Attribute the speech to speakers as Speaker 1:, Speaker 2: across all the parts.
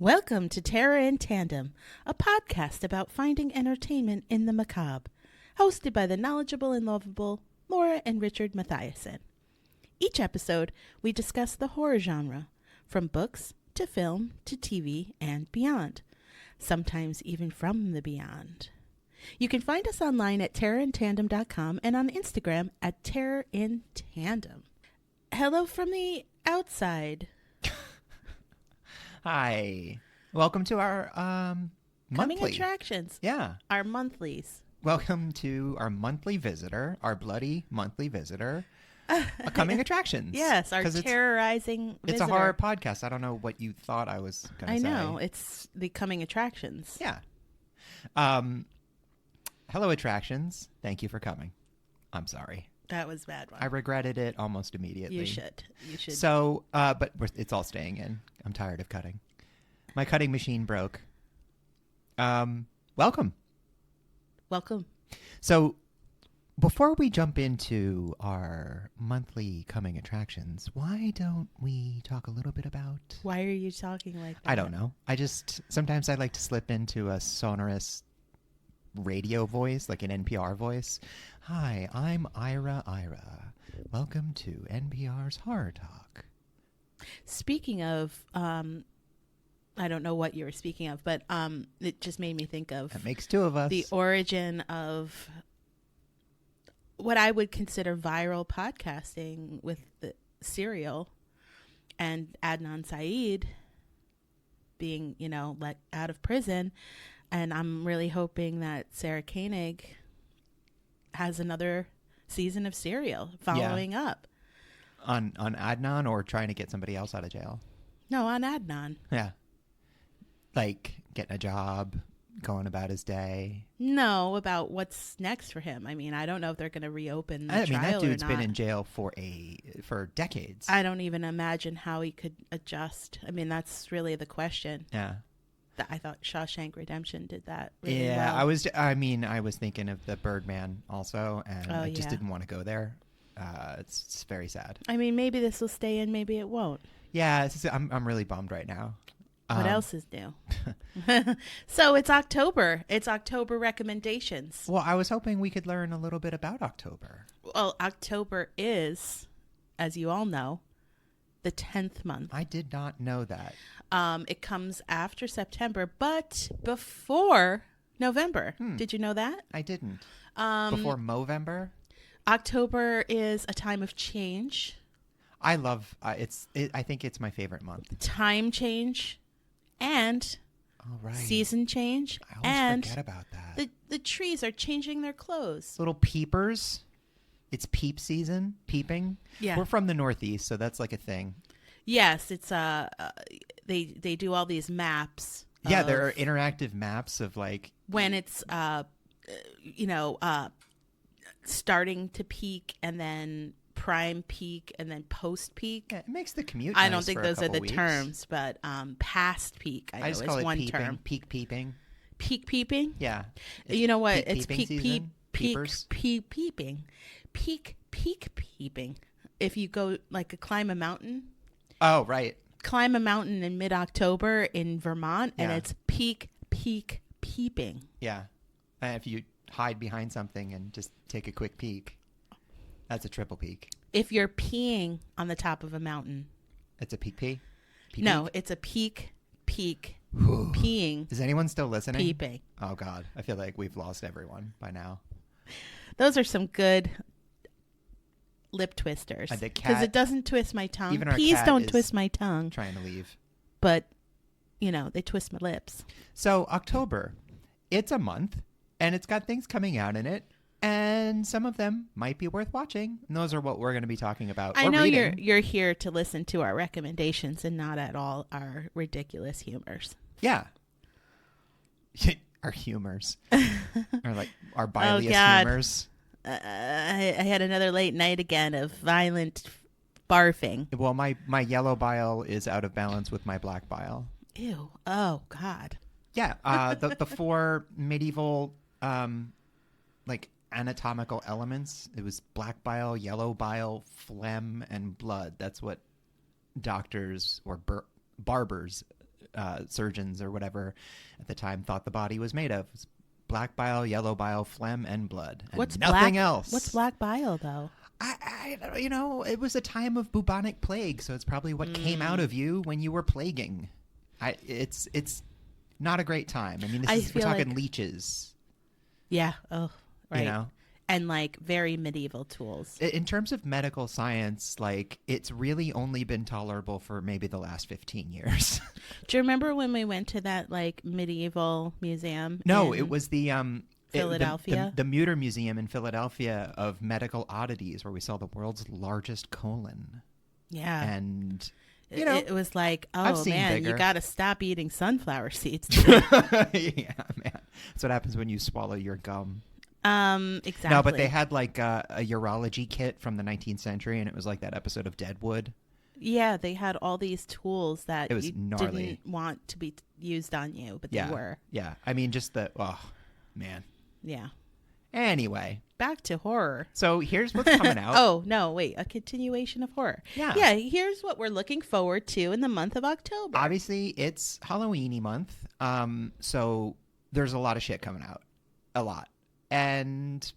Speaker 1: Welcome to Terror in Tandem, a podcast about finding entertainment in the macabre, hosted by the knowledgeable and lovable Laura and Richard Mathiasen. Each episode, we discuss the horror genre, from books to film to TV and beyond, sometimes even from the beyond. You can find us online at terrorintandem.com and on Instagram at terrorintandem. Hello from the outside.
Speaker 2: Hi. Welcome to our
Speaker 1: Coming
Speaker 2: monthly
Speaker 1: attractions.
Speaker 2: Yeah.
Speaker 1: Our monthlies.
Speaker 2: Welcome to our monthly visitor, our bloody monthly visitor, a coming attractions.
Speaker 1: Yes, our terrorizing visitor.
Speaker 2: It's a horror podcast. I don't know what you thought I was going to say.
Speaker 1: I know. It's the coming attractions.
Speaker 2: Yeah. Hello, attractions. Thank you for coming. I'm sorry.
Speaker 1: That was a bad one.
Speaker 2: I regretted it almost immediately.
Speaker 1: You should.
Speaker 2: So, but it's all staying in. I'm tired of cutting. My cutting machine broke. Welcome.
Speaker 1: Welcome.
Speaker 2: So, before we jump into our monthly coming attractions, why don't we talk a little bit about...
Speaker 1: Why are you talking like that?
Speaker 2: I don't know. Sometimes I like to slip into a sonorous radio voice, like an NPR voice. Hi, I'm Ira. Welcome to NPR's Horror Talk.
Speaker 1: Speaking of, I don't know what you were speaking of, but it just made me think of...
Speaker 2: That makes two of us.
Speaker 1: The origin of what I would consider viral podcasting with the Serial and Adnan Syed being, let out of prison. And I'm really hoping that Sarah Koenig has another season of Serial following up.
Speaker 2: On Adnan, or trying to get somebody else out of jail?
Speaker 1: No, on Adnan.
Speaker 2: Yeah. Like getting a job, going about his day.
Speaker 1: No, about what's next for him. I mean, I don't know if they're going to reopen the trial
Speaker 2: that dude's
Speaker 1: or not.
Speaker 2: been in jail for decades.
Speaker 1: I don't even imagine how he could adjust. I mean, that's really the question.
Speaker 2: Yeah.
Speaker 1: I thought Shawshank Redemption did that really well.
Speaker 2: I was thinking of the Birdman also, and I just didn't want to go there. It's very sad.
Speaker 1: I mean, maybe this will stay in, maybe it won't.
Speaker 2: Yeah, I'm really bummed right now.
Speaker 1: What else is new? So it's October. It's October recommendations.
Speaker 2: Well, I was hoping we could learn a little bit about October.
Speaker 1: Well, October is, as you all know, the 10th month.
Speaker 2: I did not know that.
Speaker 1: It comes after September, but before November. Did you know that?
Speaker 2: I didn't. Before Movember?
Speaker 1: October is a time of change.
Speaker 2: I love I think it's my favorite month.
Speaker 1: Time change and season change.
Speaker 2: I always forget about that.
Speaker 1: The trees are changing their clothes.
Speaker 2: Little peepers. It's peep season, peeping.
Speaker 1: Yeah.
Speaker 2: We're from the Northeast, so that's like a thing.
Speaker 1: Yes, it's they do all these maps.
Speaker 2: Yeah, there are interactive maps of like
Speaker 1: when it's starting to peak and then prime peak and then post peak.
Speaker 2: Yeah, it makes the commute.
Speaker 1: I
Speaker 2: nice
Speaker 1: don't think
Speaker 2: for
Speaker 1: those are the
Speaker 2: weeks.
Speaker 1: terms, but past peak I know
Speaker 2: just
Speaker 1: is
Speaker 2: call it
Speaker 1: one
Speaker 2: peeping,
Speaker 1: term.
Speaker 2: Peak peeping.
Speaker 1: Peak peeping?
Speaker 2: Yeah.
Speaker 1: You know what?
Speaker 2: Peak
Speaker 1: It's
Speaker 2: peeping
Speaker 1: peak
Speaker 2: season? Peepers?
Speaker 1: peeping. Peak peeping. If you go climb a mountain.
Speaker 2: Oh, right.
Speaker 1: Climb a mountain in mid-October in Vermont, and
Speaker 2: Yeah.
Speaker 1: it's peak peeping.
Speaker 2: Yeah. And if you hide behind something and just take a quick peek, that's a triple peak.
Speaker 1: If you're peeing on the top of a mountain.
Speaker 2: It's a peek pee?
Speaker 1: No, it's a peak peeing.
Speaker 2: Is anyone still listening?
Speaker 1: Peeping.
Speaker 2: Oh, God. I feel like we've lost everyone by now.
Speaker 1: Those are some good lip twisters. Because it doesn't twist my tongue.
Speaker 2: Even our
Speaker 1: Peas
Speaker 2: cat
Speaker 1: don't
Speaker 2: is
Speaker 1: twist my tongue.
Speaker 2: Trying to leave.
Speaker 1: But, they twist my lips.
Speaker 2: So, October. It's a month, and it's got things coming out in it. And some of them might be worth watching. And those are what we're going to be talking about.
Speaker 1: I know
Speaker 2: reading.
Speaker 1: you're here to listen to our recommendations and not at all our ridiculous humors.
Speaker 2: Yeah. Our humors. Or like our bilious humors.
Speaker 1: I had another late night again of violent barfing.
Speaker 2: Well, my yellow bile is out of balance with my black bile.
Speaker 1: Ew. Oh, God.
Speaker 2: Yeah. The four medieval anatomical elements. It was black bile, yellow bile, phlegm, and blood. That's what doctors or barbers surgeons or whatever at the time thought the body was made of. It was black bile, yellow bile, phlegm, and blood. And
Speaker 1: What's
Speaker 2: nothing
Speaker 1: black,
Speaker 2: else.
Speaker 1: What's black bile, though?
Speaker 2: It was a time of bubonic plague, so it's probably what came out of you when you were plaguing. It's not a great time. I mean, we're talking leeches.
Speaker 1: Yeah. Oh, right.
Speaker 2: You know?
Speaker 1: And like very medieval tools.
Speaker 2: In terms of medical science, like it's really only been tolerable for maybe the last 15 years.
Speaker 1: Do you remember when we went to that like medieval museum?
Speaker 2: No, it was the
Speaker 1: Philadelphia,
Speaker 2: the Mutter Museum in Philadelphia of medical oddities, where we saw the world's largest colon.
Speaker 1: Yeah,
Speaker 2: and
Speaker 1: it was like, oh man,
Speaker 2: bigger.
Speaker 1: You got to stop eating sunflower seeds.
Speaker 2: Yeah, man, that's what happens when you swallow your gum.
Speaker 1: Exactly.
Speaker 2: No, but they had like a urology kit from the 19th century, and it was like that episode of Deadwood.
Speaker 1: Yeah, they had all these tools that you
Speaker 2: gnarly.
Speaker 1: didn't want to be used on you, but
Speaker 2: they
Speaker 1: were.
Speaker 2: Yeah, I mean, just man.
Speaker 1: Yeah.
Speaker 2: Anyway.
Speaker 1: Back to horror.
Speaker 2: So here's what's coming out.
Speaker 1: Oh, no, wait. A continuation of horror.
Speaker 2: Yeah.
Speaker 1: Yeah, here's what we're looking forward to in the month of October.
Speaker 2: Obviously, it's Halloween-y month. So there's a lot of shit coming out. A lot. And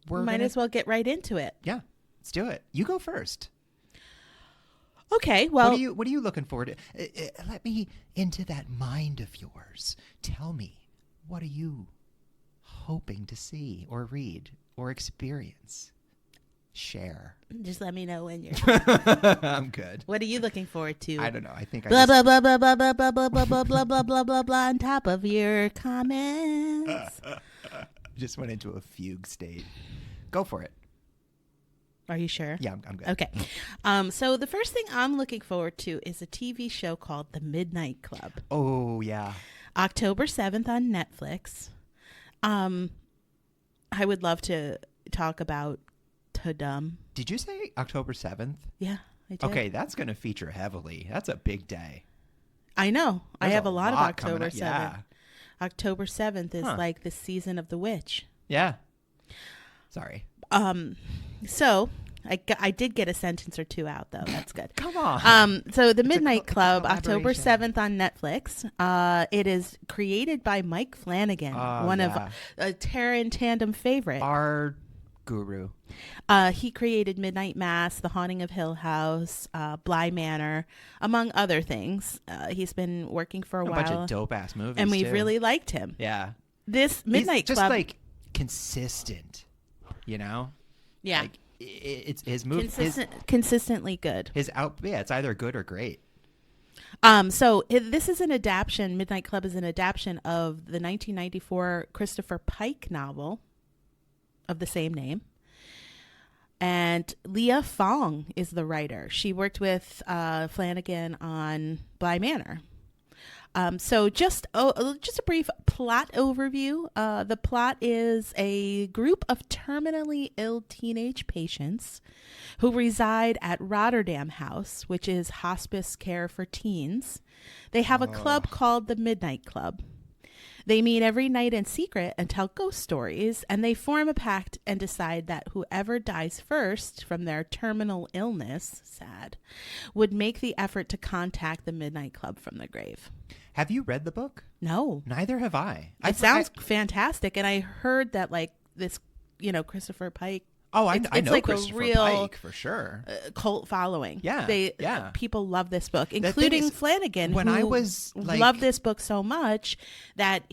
Speaker 1: we might as well get right into it.
Speaker 2: Yeah. Let's do it. You go first.
Speaker 1: Okay, well.
Speaker 2: What are you looking forward to? Let me into that mind of yours. Tell me, what are you hoping to see or read or experience? Share.
Speaker 1: Just let me know when you're.
Speaker 2: I'm good.
Speaker 1: What are you looking forward to?
Speaker 2: I don't know. I think
Speaker 1: blah blah blah blah blah blah blah blah blah blah blah blah blah blah blah on top of your comments.
Speaker 2: Just went into a fugue state. Go for it.
Speaker 1: Are you sure?
Speaker 2: Yeah, I'm good.
Speaker 1: Okay. So the first thing I'm looking forward to is a TV show called The Midnight Club.
Speaker 2: Oh yeah.
Speaker 1: October 7th on Netflix. I would love to talk about Tandem.
Speaker 2: Did you say October 7th?
Speaker 1: Yeah, I did.
Speaker 2: Okay, that's going to feature heavily. That's a big day.
Speaker 1: I know. I have a lot of October 7th.
Speaker 2: Yeah.
Speaker 1: October 7th is like the season of the witch.
Speaker 2: Yeah. Sorry.
Speaker 1: So I did get a sentence or two out though. That's good.
Speaker 2: Come on.
Speaker 1: So The Midnight Club, October 7th on Netflix. It is created by Mike Flanagan, one of a Tandem favorite.
Speaker 2: Our guru.
Speaker 1: He created Midnight Mass, The Haunting of Hill House, Bly Manor, among other things. He's been working for a while.
Speaker 2: A bunch of dope ass movies,
Speaker 1: and we've really liked him.
Speaker 2: Yeah.
Speaker 1: This Midnight
Speaker 2: Club,
Speaker 1: just
Speaker 2: like consistent, you know.
Speaker 1: Yeah.
Speaker 2: Like, it's his movie.
Speaker 1: Consistently good.
Speaker 2: It's either good or great.
Speaker 1: So this is an adaptation. Midnight Club is an adaptation of the 1994 Christopher Pike novel of the same name. And Leah Fong is the writer. She worked with Flanagan on Bly Manor. So just a brief plot overview. The plot is a group of terminally ill teenage patients who reside at Rotterdam House, which is hospice care for teens. They have a club called the Midnight Club. They meet every night in secret and tell ghost stories, and they form a pact and decide that whoever dies first from their terminal illness, sad, would make the effort to contact the Midnight Club from the grave.
Speaker 2: Have you read the book?
Speaker 1: No.
Speaker 2: Neither have I.
Speaker 1: It sounds fantastic, and I heard that like this, Christopher Pike.
Speaker 2: Oh, I know
Speaker 1: like
Speaker 2: Christopher
Speaker 1: a real
Speaker 2: Pike for sure.
Speaker 1: Cult following.
Speaker 2: Yeah,
Speaker 1: people love this book, including Flanagan.
Speaker 2: When I was
Speaker 1: loved this book so much that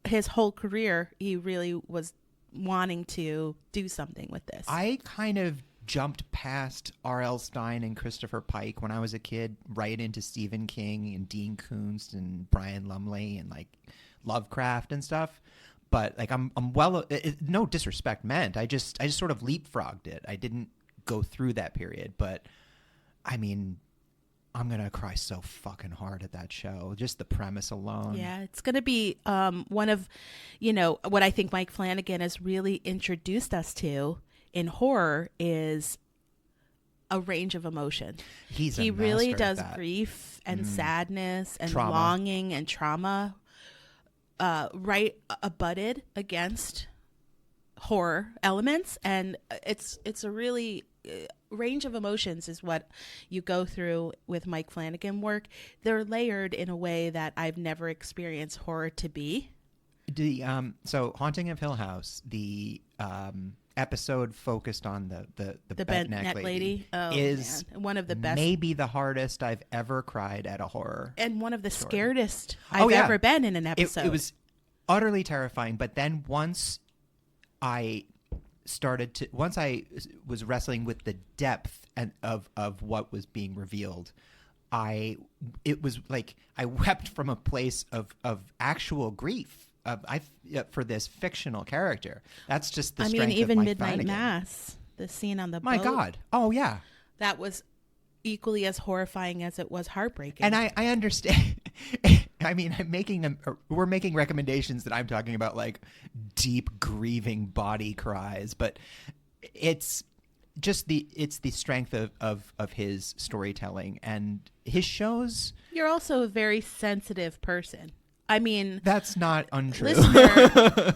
Speaker 1: his whole career he really was wanting to do something with this.
Speaker 2: I kind of jumped past R.L. Stine and Christopher Pike when I was a kid, right into Stephen King and Dean Koontz and Brian Lumley and like Lovecraft and stuff. But like I'm no disrespect meant. I just sort of leapfrogged it. I didn't go through that period, but I mean, I'm gonna cry so fucking hard at that show. Just the premise alone.
Speaker 1: Yeah, it's gonna be one of, what I think Mike Flanagan has really introduced us to in horror is a range of emotion.
Speaker 2: He
Speaker 1: really does grief and sadness and
Speaker 2: trauma.
Speaker 1: longing and trauma. Right abutted against horror elements, and it's a really range of emotions is what you go through with Mike Flanagan work. They're layered in a way that I've never experienced horror to be.
Speaker 2: So Haunting of Hill House, the episode focused on the bent neck lady is
Speaker 1: one of the best,
Speaker 2: maybe the hardest I've ever cried at a horror,
Speaker 1: and one of the
Speaker 2: story.
Speaker 1: Scaredest I've ever been in an episode.
Speaker 2: It was utterly terrifying. But then once I was wrestling with the depth of what was being revealed, it was like I wept from a place of actual grief. For this fictional character. That's just the strength of Mike
Speaker 1: even Midnight
Speaker 2: Flanagan.
Speaker 1: Mass, the scene on the boat.
Speaker 2: My God. Oh, yeah.
Speaker 1: That was equally as horrifying as it was heartbreaking.
Speaker 2: And I understand. I mean, we're making recommendations that I'm talking about like deep grieving body cries, but it's just the strength of his storytelling and his shows.
Speaker 1: You're also a very sensitive person. I mean,
Speaker 2: that's not untrue.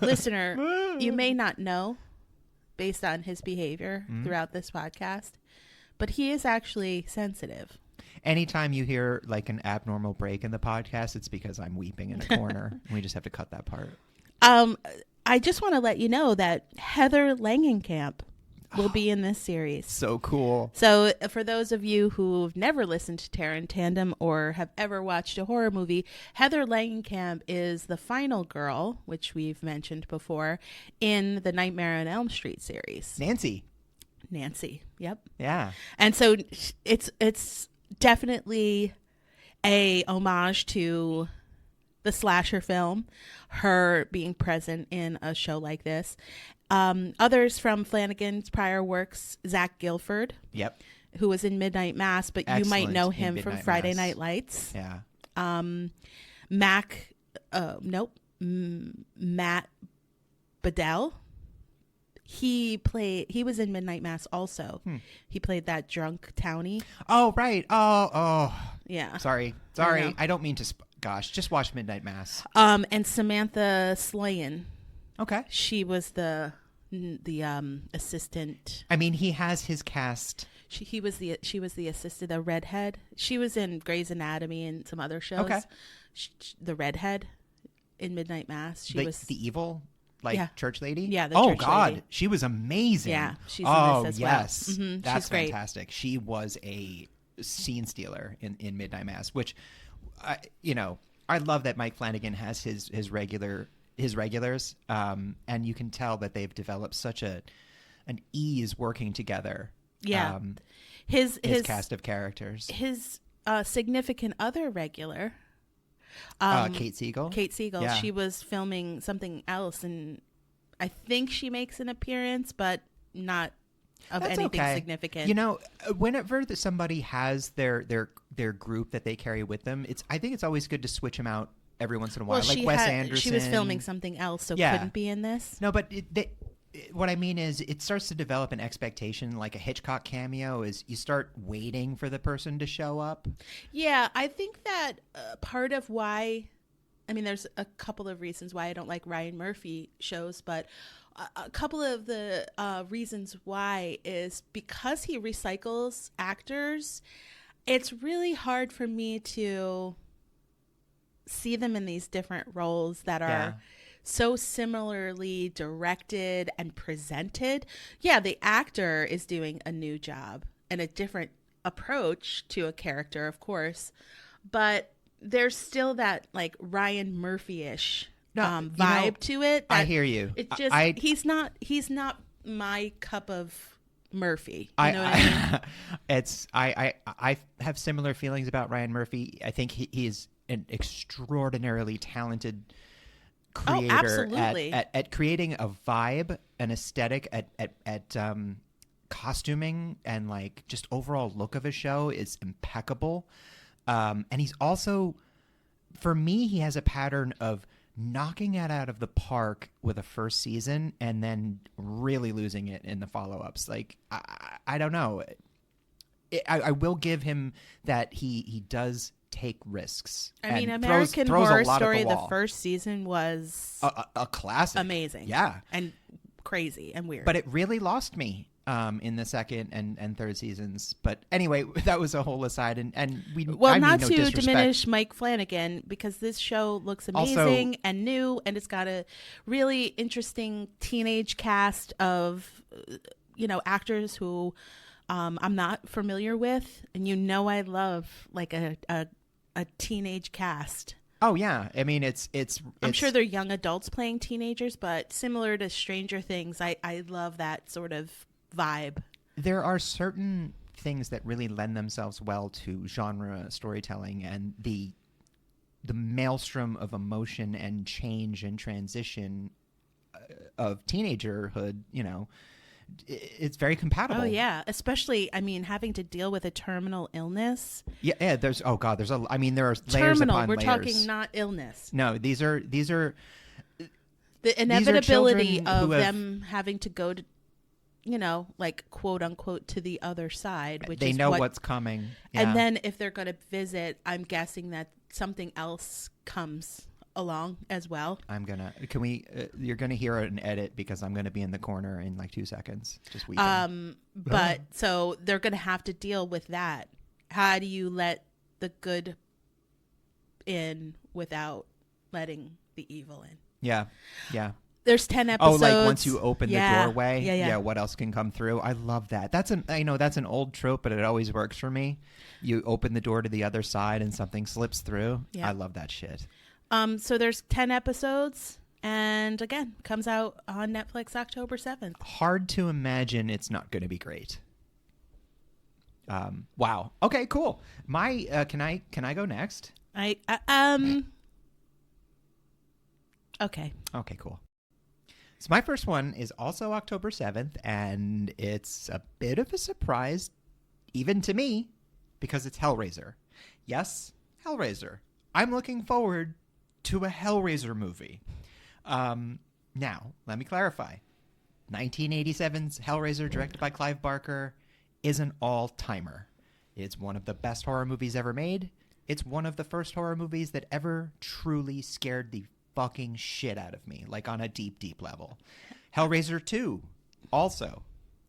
Speaker 1: Listener, you may not know based on his behavior throughout this podcast, but he is actually sensitive.
Speaker 2: Anytime you hear like an abnormal break in the podcast, it's because I'm weeping in a corner. We just have to cut that part.
Speaker 1: I just want to let you know that Heather Langenkamp will be in this series.
Speaker 2: So cool.
Speaker 1: So for those of you who've never listened to Terror in Tandem or have ever watched a horror movie, Heather Langenkamp is the final girl, which we've mentioned before, in the Nightmare on Elm Street series.
Speaker 2: Nancy.
Speaker 1: Yep.
Speaker 2: Yeah.
Speaker 1: And so it's definitely a homage to the slasher film, her being present in a show like this. Others from Flanagan's prior works, Zach Gilford, who was in Midnight Mass, but you might know him from Friday Night Lights.
Speaker 2: Yeah.
Speaker 1: Matt Bedell. He was in Midnight Mass also. He played that drunk townie.
Speaker 2: Oh, right. Oh. Yeah. Sorry. I don't mean to. Gosh, just watch Midnight Mass.
Speaker 1: And Samantha Slayan.
Speaker 2: Okay.
Speaker 1: She was the assistant.
Speaker 2: I mean, he has his cast.
Speaker 1: She was the assistant, the redhead. She was in Grey's Anatomy and some other shows.
Speaker 2: Okay.
Speaker 1: The redhead in Midnight Mass. She was
Speaker 2: the evil church lady.
Speaker 1: Yeah. The church lady.
Speaker 2: She was amazing.
Speaker 1: Yeah. She's in this as well.
Speaker 2: Mm-hmm. That's fantastic. She was a scene stealer in Midnight Mass, which, I love that Mike Flanagan has his regulars, and you can tell that they've developed such an ease working together.
Speaker 1: Yeah,
Speaker 2: his cast of characters.
Speaker 1: His significant other regular,
Speaker 2: Kate Siegel.
Speaker 1: Yeah. She was filming something else, and I think she makes an appearance, but not of anything significant.
Speaker 2: Whenever somebody has their group that they carry with them, I think it's always good to switch them out every once in a while. Like Wes Anderson.
Speaker 1: She was filming something else, so couldn't be in this.
Speaker 2: No, but what I mean is it starts to develop an expectation, like a Hitchcock cameo, is you start waiting for the person to show up.
Speaker 1: Yeah, I think that part of why, there's a couple of reasons why I don't like Ryan Murphy shows, but a couple of the reasons why is because he recycles actors. It's really hard for me to see them in these different roles that are so similarly directed and presented. Yeah, the actor is doing a new job and a different approach to a character, of course, but there's still that like Ryan Murphy-ish vibe to it.
Speaker 2: I hear you.
Speaker 1: It's just he's not my cup of Murphy. You know what I mean?
Speaker 2: I have similar feelings about Ryan Murphy. I think he is an extraordinarily talented creator at creating a vibe, an aesthetic, at costuming, and like just overall look of a show is impeccable. And he's also, for me, he has a pattern of knocking it out of the park with a first season and then really losing it in the follow-ups. Like, I don't know. I will give him that he does take risks.
Speaker 1: American Horror Story, the first season was
Speaker 2: a classic.
Speaker 1: Amazing.
Speaker 2: Yeah.
Speaker 1: And crazy and weird.
Speaker 2: But it really lost me in the second and third seasons. But anyway, that was a whole aside. And we
Speaker 1: well,
Speaker 2: I
Speaker 1: not
Speaker 2: mean, no
Speaker 1: to
Speaker 2: disrespect.
Speaker 1: diminish Mike Flanagan, because this show looks amazing and new, and it's got a really interesting teenage cast of actors who I'm not familiar with, and I love like a teenage cast.
Speaker 2: Oh yeah, I mean it's
Speaker 1: I'm sure they're young adults playing teenagers, but similar to Stranger Things, I love that sort of vibe.
Speaker 2: There are certain things that really lend themselves well to genre storytelling, and the maelstrom of emotion and change and transition of teenagerhood, it's very compatible.
Speaker 1: Oh yeah, especially having to deal with a terminal illness.
Speaker 2: Yeah. There are layers
Speaker 1: Terminal.
Speaker 2: upon
Speaker 1: We're
Speaker 2: layers.
Speaker 1: talking not illness.
Speaker 2: No, these are
Speaker 1: The inevitability of
Speaker 2: have,
Speaker 1: them having to go to, like quote unquote to the other side, which
Speaker 2: they
Speaker 1: is
Speaker 2: know what's coming. Yeah.
Speaker 1: And then if they're going to visit, I'm guessing that something else comes along as well.
Speaker 2: You're gonna hear an edit because I'm gonna be in the corner in like 2 seconds just weeping.
Speaker 1: But so they're gonna have to deal with that. How do you let the good in without letting the evil in?
Speaker 2: Yeah
Speaker 1: There's 10 episodes.
Speaker 2: Oh, like once you open the doorway,
Speaker 1: yeah,
Speaker 2: what else can come through? I love that. That's an old trope, but it always works for me. You open the door to the other side and something slips through. I love that shit.
Speaker 1: So there's 10 episodes, and again, comes out on Netflix October 7th.
Speaker 2: Hard to imagine it's not going to be great. Wow. Okay, cool. My can I go next?
Speaker 1: Okay.
Speaker 2: Okay, cool. So my first one is also October 7th, and it's a bit of a surprise, even to me, because it's Hellraiser. Yes, Hellraiser. I'm looking forward to a Hellraiser movie. Now, let me clarify. 1987's Hellraiser, directed by Clive Barker, is an all-timer. It's one of the best horror movies ever made. It's one of the first horror movies that ever truly scared the fucking shit out of me, like on a deep, deep level. Hellraiser 2, also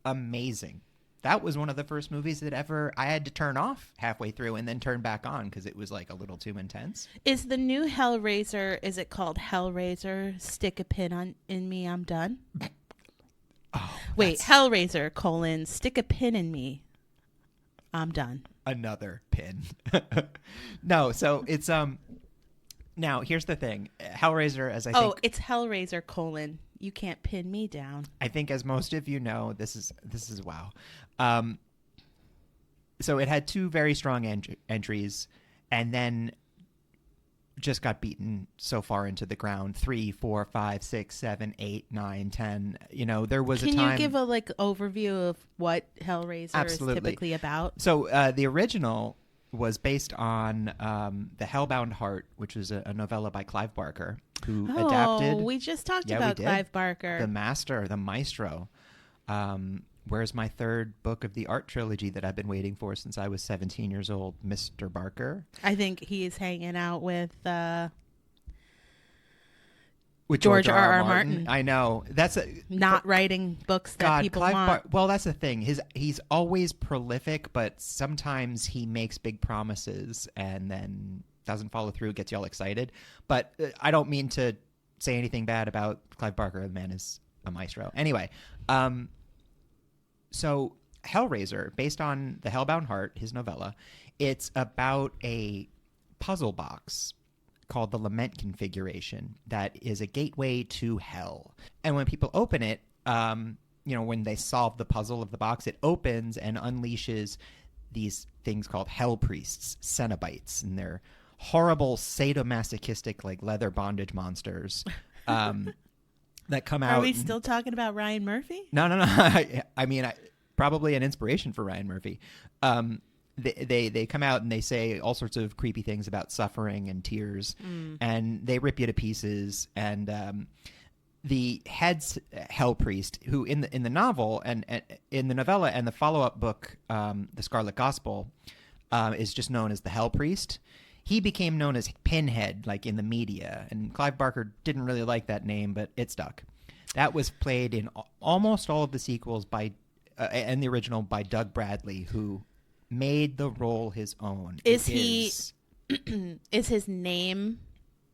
Speaker 2: amazing. That was one of the first movies that ever I had to turn off halfway through and then turn back on because it was like a little too intense.
Speaker 1: Is the new Hellraiser, is it called Hellraiser, Stick a Pin in Me, I'm Done? Wait, Hellraiser, Stick a Pin in Me, I'm Done.
Speaker 2: Another pin. No, so it's now here's the thing. Hellraiser, as I think...
Speaker 1: Oh, it's Hellraiser, You Can't Pin Me Down.
Speaker 2: I think, as most of you know, this is wow. So it had two very strong entries, and then just got beaten so far into the ground. 3, 4, 5, 6, 7, 8, 9, 10. There was a time.
Speaker 1: Can you give a overview of what Hellraiser is typically about?
Speaker 2: So the original was based on The Hellbound Heart, which was a novella by Clive Barker, who adapted.
Speaker 1: Oh, we just talked about Clive Barker.
Speaker 2: The master, the maestro. Where's my third book of the art trilogy that I've been waiting for since I was 17 years old, Mr. Barker?
Speaker 1: I think he's hanging out with
Speaker 2: George R. Martin. I know. That's
Speaker 1: not writing books that people want.
Speaker 2: Well, that's the thing. He's always prolific, but sometimes he makes big promises and then doesn't follow through, gets y'all excited. But I don't mean to say anything bad about Clive Barker. The man is a maestro. Anyway, so Hellraiser, based on The Hellbound Heart, his novella, it's about a puzzle box called the Lament Configuration that is a gateway to hell. And when people open it, when they solve the puzzle of the box, it opens and unleashes these things called hell priests, Cenobites, and they're horrible sadomasochistic like leather bondage monsters that come out.
Speaker 1: Are we still talking about Ryan Murphy?
Speaker 2: No. I mean, probably an inspiration for Ryan Murphy. They come out and they say all sorts of creepy things about suffering and tears, and they rip you to pieces. And the head hell priest, who in the novel and in the novella and the follow-up book, The Scarlet Gospel, is just known as the hell priest. He became known as Pinhead, like in the media, and Clive Barker didn't really like that name, but it stuck. That was played in almost all of the sequels by and the original by Doug Bradley, who made the role his own.
Speaker 1: Is his name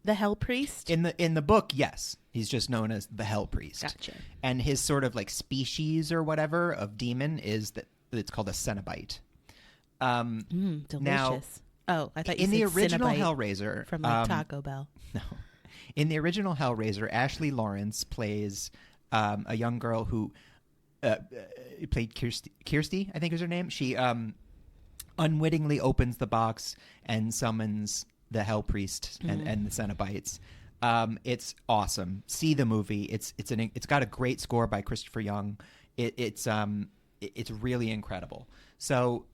Speaker 1: the Hell Priest?
Speaker 2: In the book, yes. He's just known as the Hell Priest.
Speaker 1: Gotcha.
Speaker 2: And his sort of like species or whatever of demon is that it's called a Cenobite.
Speaker 1: Delicious.
Speaker 2: Now,
Speaker 1: I thought you
Speaker 2: in
Speaker 1: said
Speaker 2: the original
Speaker 1: Cenobite
Speaker 2: Hellraiser
Speaker 1: from like Taco Bell.
Speaker 2: No. In the original Hellraiser, Ashley Lawrence plays a young girl who played Kirsty, I think is her name. She unwittingly opens the box and summons the Hell Priest and the Cenobites. It's awesome. See the movie. It's got a great score by Christopher Young. It's really incredible. So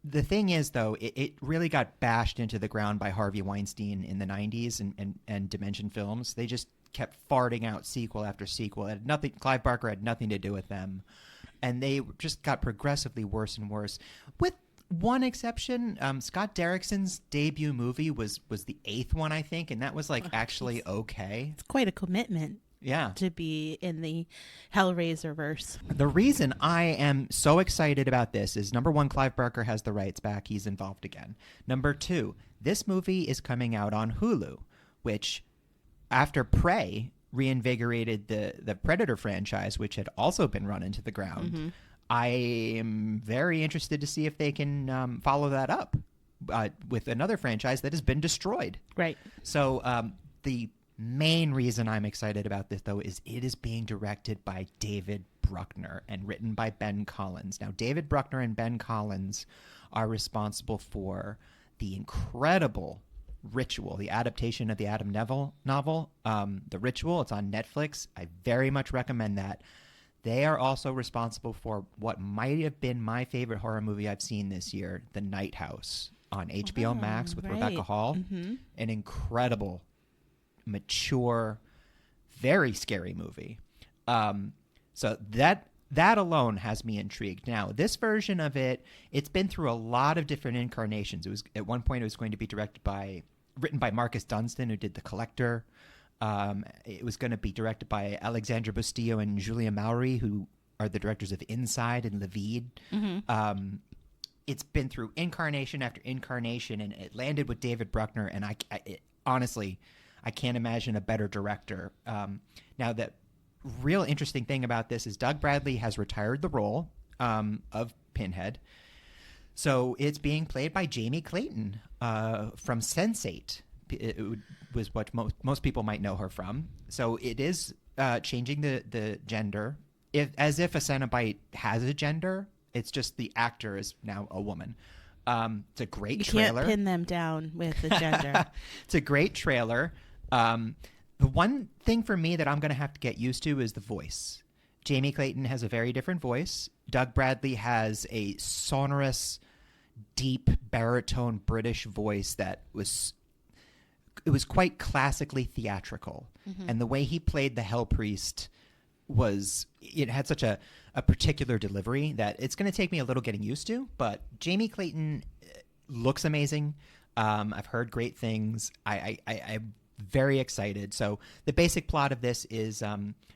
Speaker 2: the thing is, though, it really got bashed into the ground by Harvey Weinstein in the 90s and Dimension Films. They just kept farting out sequel after sequel. It had nothing. Clive Barker had nothing to do with them, and they just got progressively worse and worse. With one exception, Scott Derrickson's debut movie was the 8th one, I think, and that was actually okay.
Speaker 1: It's quite a commitment.
Speaker 2: Yeah.
Speaker 1: To be in the Hellraiser verse.
Speaker 2: The reason I am so excited about this is, number one, Clive Barker has the rights back. He's involved again. Number two, this movie is coming out on Hulu, which, after Prey reinvigorated the Predator franchise, which had also been run into the ground,
Speaker 1: Mm-hmm.
Speaker 2: I am very interested to see if they can follow that up with another franchise that has been destroyed.
Speaker 1: Right.
Speaker 2: So the main reason I'm excited about this, though, is it is being directed by David Bruckner and written by Ben Collins. Now, David Bruckner and Ben Collins are responsible for the incredible Ritual, the adaptation of the Adam Neville novel, The Ritual. It's on Netflix. I very much recommend that. They are also responsible for what might have been my favorite horror movie I've seen this year, The Night House, on HBO Max with Rebecca Hall.
Speaker 1: Mm-hmm.
Speaker 2: An incredible, mature, very scary movie. So that alone has me intrigued. Now, this version of it's been through a lot of different incarnations. It was at one point it was going to be written by Marcus Dunstan, who did The Collector. It was going to be directed by Alexandra Bustillo and Julia Mowry, who are the directors of Inside and Levid.
Speaker 1: Mm-hmm.
Speaker 2: It's been through incarnation after incarnation, and it landed with David Bruckner. And honestly, I can't imagine a better director. Now, the real interesting thing about this is Doug Bradley has retired the role of Pinhead. So it's being played by Jamie Clayton from Sense8. It was what most people might know her from. So it is changing the gender. As if a Cenobite has a gender, it's just the actor is now a woman. It's a great trailer.
Speaker 1: You can't pin them down with the gender.
Speaker 2: It's a great trailer. The one thing for me that I'm going to have to get used to is the voice. Jamie Clayton has a very different voice. Doug Bradley has a sonorous, deep baritone British voice that was quite classically theatrical. Mm-hmm. And the way he played the Hell Priest it had such a particular delivery that it's going to take me a little getting used to. But Jamie Clayton looks amazing. I've heard great things. I'm very excited. So the basic plot of this is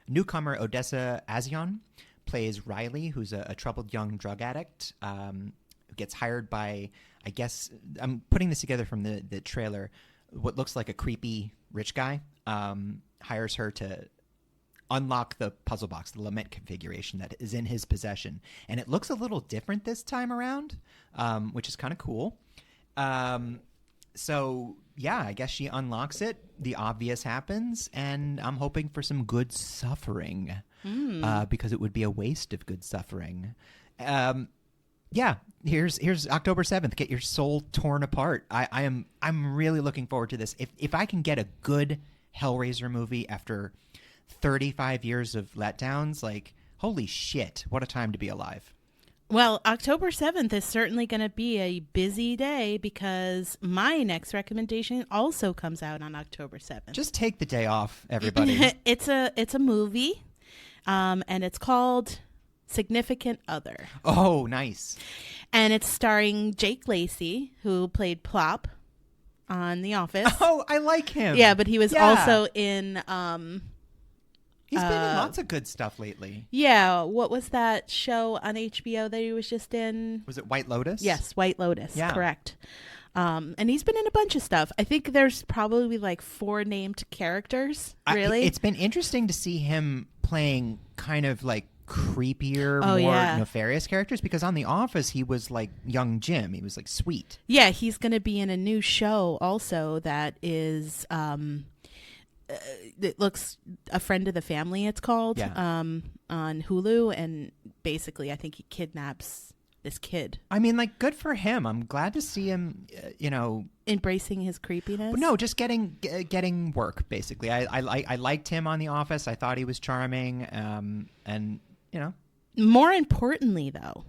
Speaker 2: newcomer Odessa Azion plays Riley, who's a troubled young drug addict who gets hired by, I guess, I'm putting this together from the trailer, what looks like a creepy rich guy, hires her to unlock the puzzle box, the lament configuration that is in his possession. And it looks a little different this time around, which is kind of cool. So, yeah, I guess she unlocks it. The obvious happens, and I'm hoping for some good suffering because it would be a waste of good suffering. Yeah, here's October 7th. Get your soul torn apart. I'm really looking forward to this. If I can get a good Hellraiser movie after 35 years of letdowns, like, holy shit, what a time to be alive.
Speaker 1: Well, October 7th is certainly going to be a busy day because my next recommendation also comes out on October 7th.
Speaker 2: Just take the day off, everybody.
Speaker 1: It's a movie, and it's called Significant Other.
Speaker 2: Oh, nice.
Speaker 1: And it's starring Jake Lacey, who played Plop on The Office.
Speaker 2: Oh, I like him.
Speaker 1: Yeah, but he was also in
Speaker 2: He's been in lots of good stuff lately.
Speaker 1: Yeah, what was that show on HBO that he was just in?
Speaker 2: Was it White Lotus?
Speaker 1: Yes, White Lotus.
Speaker 2: Yeah.
Speaker 1: Correct. And he's been in a bunch of stuff. I think there's probably like 4 named characters. Really,
Speaker 2: it's been interesting to see him playing kind of like creepier, more nefarious characters, because on The Office he was like young Jim. He was like sweet.
Speaker 1: Yeah, he's going to be in a new show also that is it looks A Friend of the Family, it's called, on Hulu, and basically I think he kidnaps this kid.
Speaker 2: I mean, like, good for him. I'm glad to see him,
Speaker 1: embracing his creepiness.
Speaker 2: No, just getting work, basically. I liked him on The Office. I thought he was charming, and
Speaker 1: More importantly, though,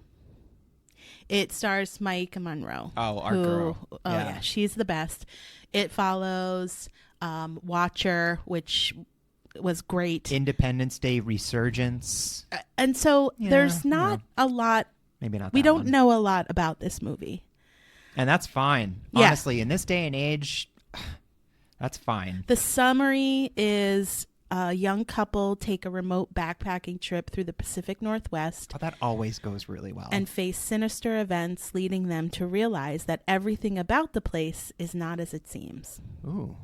Speaker 1: it stars Mike Monroe.
Speaker 2: Oh, our girl.
Speaker 1: Oh, yeah, she's the best. It follows Watcher, which was great.
Speaker 2: Independence Day Resurgence.
Speaker 1: And so there's not a lot.
Speaker 2: Maybe not.
Speaker 1: We don't know a lot about this movie.
Speaker 2: And that's fine.
Speaker 1: Yeah.
Speaker 2: Honestly, in this day and age, that's fine.
Speaker 1: The summary is a young couple take a remote backpacking trip through the Pacific Northwest.
Speaker 2: Oh, that always goes really well.
Speaker 1: And face sinister events leading them to realize that everything about the place is not as it seems.
Speaker 2: Ooh.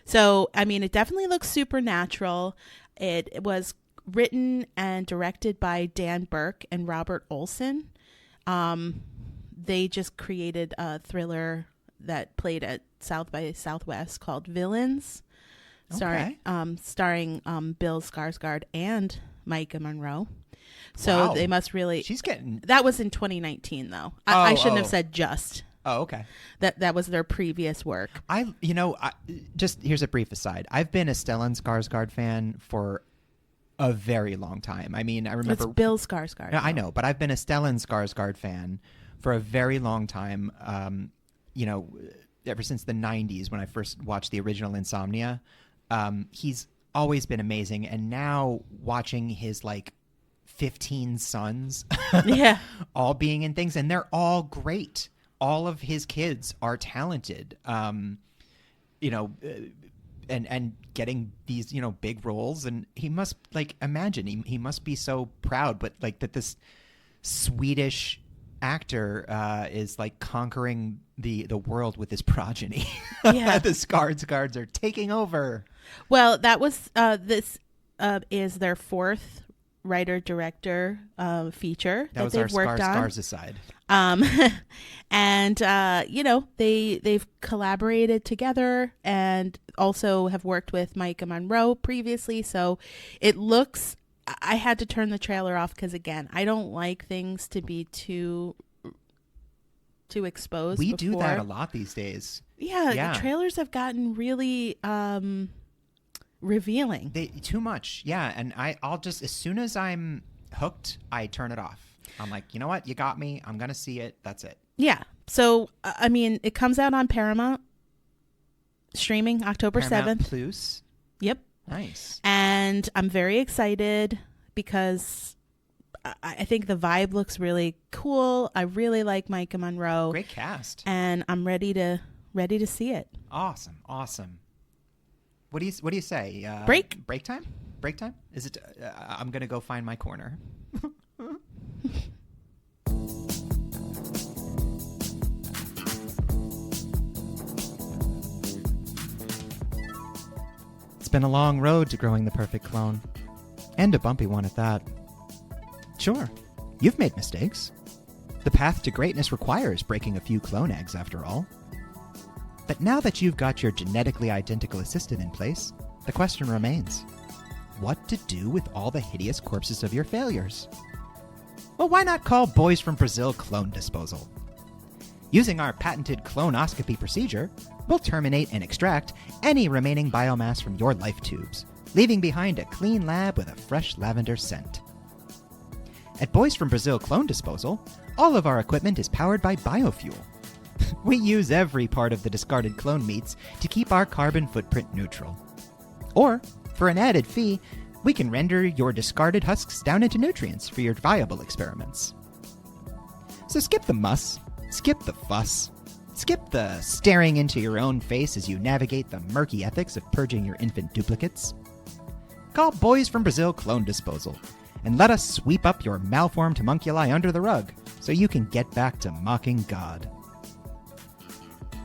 Speaker 1: So, I mean, it definitely looks supernatural. It was written and directed by Dan Burke and Robert Olson. They just created a thriller that played at South by Southwest called Villains, starring Bill Skarsgård and Micah Monroe. So they must really.
Speaker 2: She's getting.
Speaker 1: That was in 2019, though. I shouldn't have said just.
Speaker 2: Oh, okay.
Speaker 1: That was their previous work.
Speaker 2: Just here's a brief aside. I've been a Stellan Skarsgård fan for a very long time. I mean, I remember
Speaker 1: it's Bill Skarsgård.
Speaker 2: No, I know, but I've been a Stellan Skarsgård fan for a very long time. Ever since the 90s when I first watched the original Insomnia. He's always been amazing, and now watching his like 15 sons all being in things, and they're all great. All of his kids are talented, and getting these, big roles. And he must imagine he must be so proud, but like that this Swedish actor is like conquering the world with his progeny.
Speaker 1: Yeah.
Speaker 2: The Skarsgårds are taking over.
Speaker 1: Well, that was this is their 4th writer-director feature that they've worked on.
Speaker 2: Skars aside.
Speaker 1: And they've collaborated together and also have worked with Micah Monroe previously. So it looks. I had to turn the trailer off because, again, I don't like things to be too exposed.
Speaker 2: We do that a lot these days.
Speaker 1: Yeah. The trailers have gotten really revealing.
Speaker 2: Too much. Yeah. And I'll just, as soon as I'm hooked, I turn it off. I'm like, you know what? You got me. I'm going to see it. That's it.
Speaker 1: Yeah. So, I mean, it comes out on Paramount, streaming October 7th.
Speaker 2: Plus.
Speaker 1: Yep.
Speaker 2: Nice.
Speaker 1: And I'm very excited because I think the vibe looks really cool. I really like Micah Monroe.
Speaker 2: Great cast.
Speaker 1: And I'm ready to see it.
Speaker 2: Awesome. What do you say? Break time? Break time? Is it? I'm gonna go find my corner. It's been a long road to growing the perfect clone, and a bumpy one at that. Sure, you've made mistakes. The path to greatness requires breaking a few clone eggs, after all. But now that you've got your genetically identical assistant in place, the question remains: what to do with all the hideous corpses of your failures? Well, why not call Boys from Brazil Clone Disposal? Using our patented clonoscopy procedure, we'll terminate and extract any remaining biomass from your life tubes, leaving behind a clean lab with a fresh lavender scent. At Boys from Brazil Clone Disposal, all of our equipment is powered by biofuel. We use every part of the discarded clone meats to keep our carbon footprint neutral. Or, for an added fee, we can render your discarded husks down into nutrients for your viable experiments. So skip the muss, skip the fuss, skip the staring into your own face as you navigate the murky ethics of purging your infant duplicates. Call Boys from Brazil Clone Disposal and let us sweep up your malformed homunculi under the rug so you can get back to mocking God.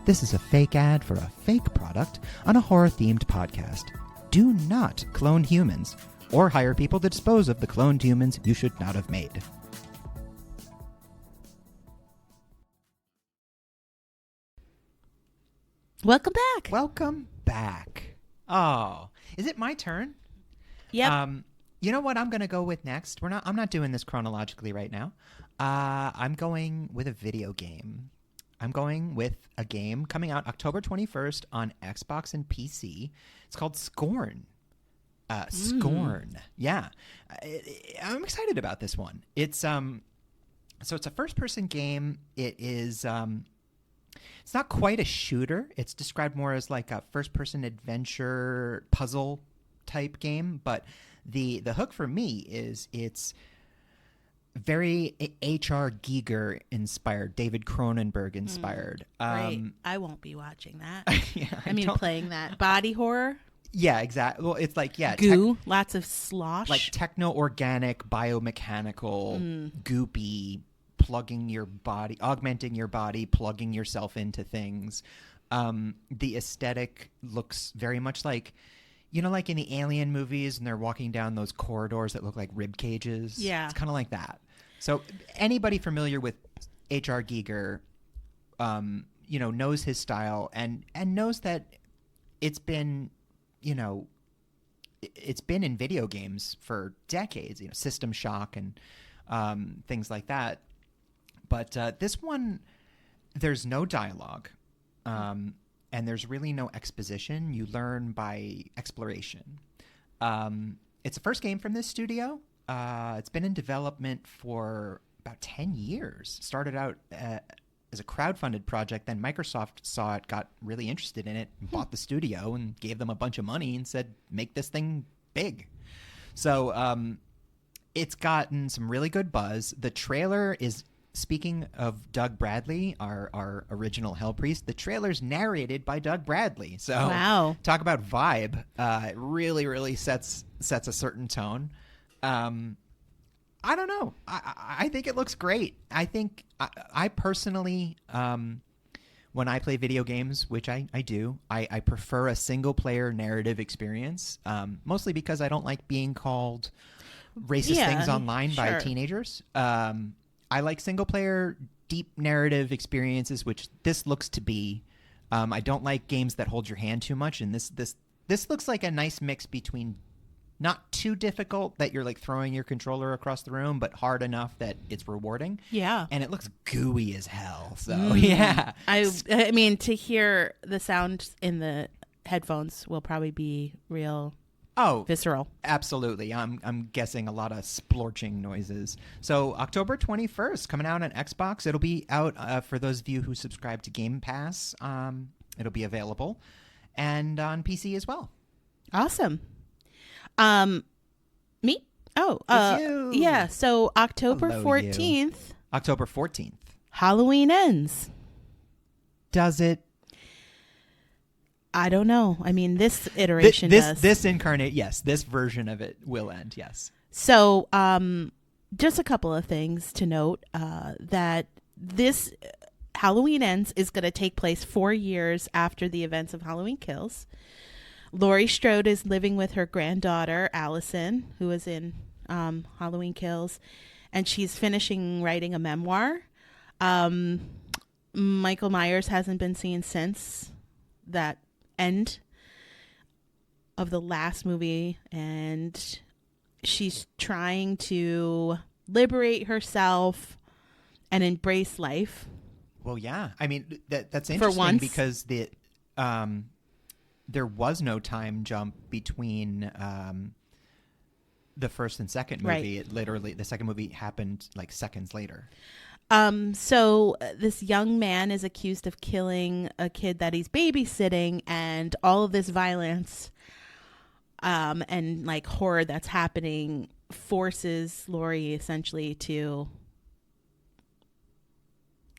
Speaker 2: This is a fake ad for a fake product on a horror-themed podcast. Do not clone humans or hire people to dispose of the cloned humans you should not have made.
Speaker 1: Welcome back.
Speaker 2: Welcome back. Oh, is it my turn?
Speaker 1: Yep.
Speaker 2: You know what I'm going to go with next? I'm not doing this chronologically right now. I'm going with a video game. I'm going with a game coming out October 21st on Xbox and PC. It's called Scorn. Scorn. Yeah. I'm excited about this one. It's so it's a first-person game. It is it's not quite a shooter. It's described more as like a first-person adventure puzzle type game, but the hook for me is it's very H.R. Giger inspired, David Cronenberg inspired.
Speaker 1: Right. I won't be watching that.
Speaker 2: Yeah,
Speaker 1: playing that body horror.
Speaker 2: Yeah, exactly. Well, it's like
Speaker 1: goo, lots of slosh,
Speaker 2: like techno-organic, biomechanical, goopy, plugging your body, augmenting your body, plugging yourself into things. The aesthetic looks very much like, like in the Alien movies, and they're walking down those corridors that look like rib cages.
Speaker 1: Yeah,
Speaker 2: it's kind of like that. So anybody familiar with H.R. Giger, knows his style and knows that it's been, it's been in video games for decades. System Shock and things like that. But this one, there's no dialogue, and there's really no exposition. You learn by exploration. It's the first game from this studio. It's been in development for about 10 years. Started out as a crowdfunded project. Then Microsoft saw it, got really interested in it, and bought the studio and gave them a bunch of money and said, make this thing big. So it's gotten some really good buzz. The trailer is... Speaking of Doug Bradley, our original Hell Priest, the trailer's narrated by Doug Bradley. So
Speaker 1: wow.
Speaker 2: Talk about vibe. It really, really sets a certain tone. I don't know. I think it looks great. I think I personally, when I play video games, which I do, I prefer a single-player narrative experience, mostly because I don't like being called racist things online by teenagers. I like single-player, deep narrative experiences, which this looks to be. I don't like games that hold your hand too much, and this looks like a nice mix between not too difficult that you're like throwing your controller across the room, but hard enough that it's rewarding. Yeah, and it looks gooey as hell. So yeah,
Speaker 1: I mean, to hear the sound in the headphones will probably be real. Oh, visceral.
Speaker 2: Absolutely. I'm guessing a lot of splorching noises. So October 21st, coming out on Xbox. It'll be out for those of you who subscribe to Game Pass. It'll be available. And on PC as well.
Speaker 1: Awesome. Me? Oh,
Speaker 2: you.
Speaker 1: Yeah. So October
Speaker 2: Hello,
Speaker 1: 14th.
Speaker 2: You. October 14th.
Speaker 1: Halloween ends.
Speaker 2: Does it?
Speaker 1: I don't know. I mean, this iteration does.
Speaker 2: This incarnate, yes. This version of it will end, yes.
Speaker 1: So, just a couple of things to note. That this Halloween Ends is going to take place 4 years after the events of Halloween Kills. Laurie Strode is living with her granddaughter, Allison, who is in Halloween Kills, and she's finishing writing a memoir. Michael Myers hasn't been seen since that end of the last movie, and she's trying to liberate herself and embrace life.
Speaker 2: Well, yeah. I mean, that's interesting because there was no time jump between the first and second movie. Right. It literally, the second movie happened like seconds later.
Speaker 1: So this young man is accused of killing a kid that he's babysitting, and all of this violence and like horror that's happening forces Laurie essentially to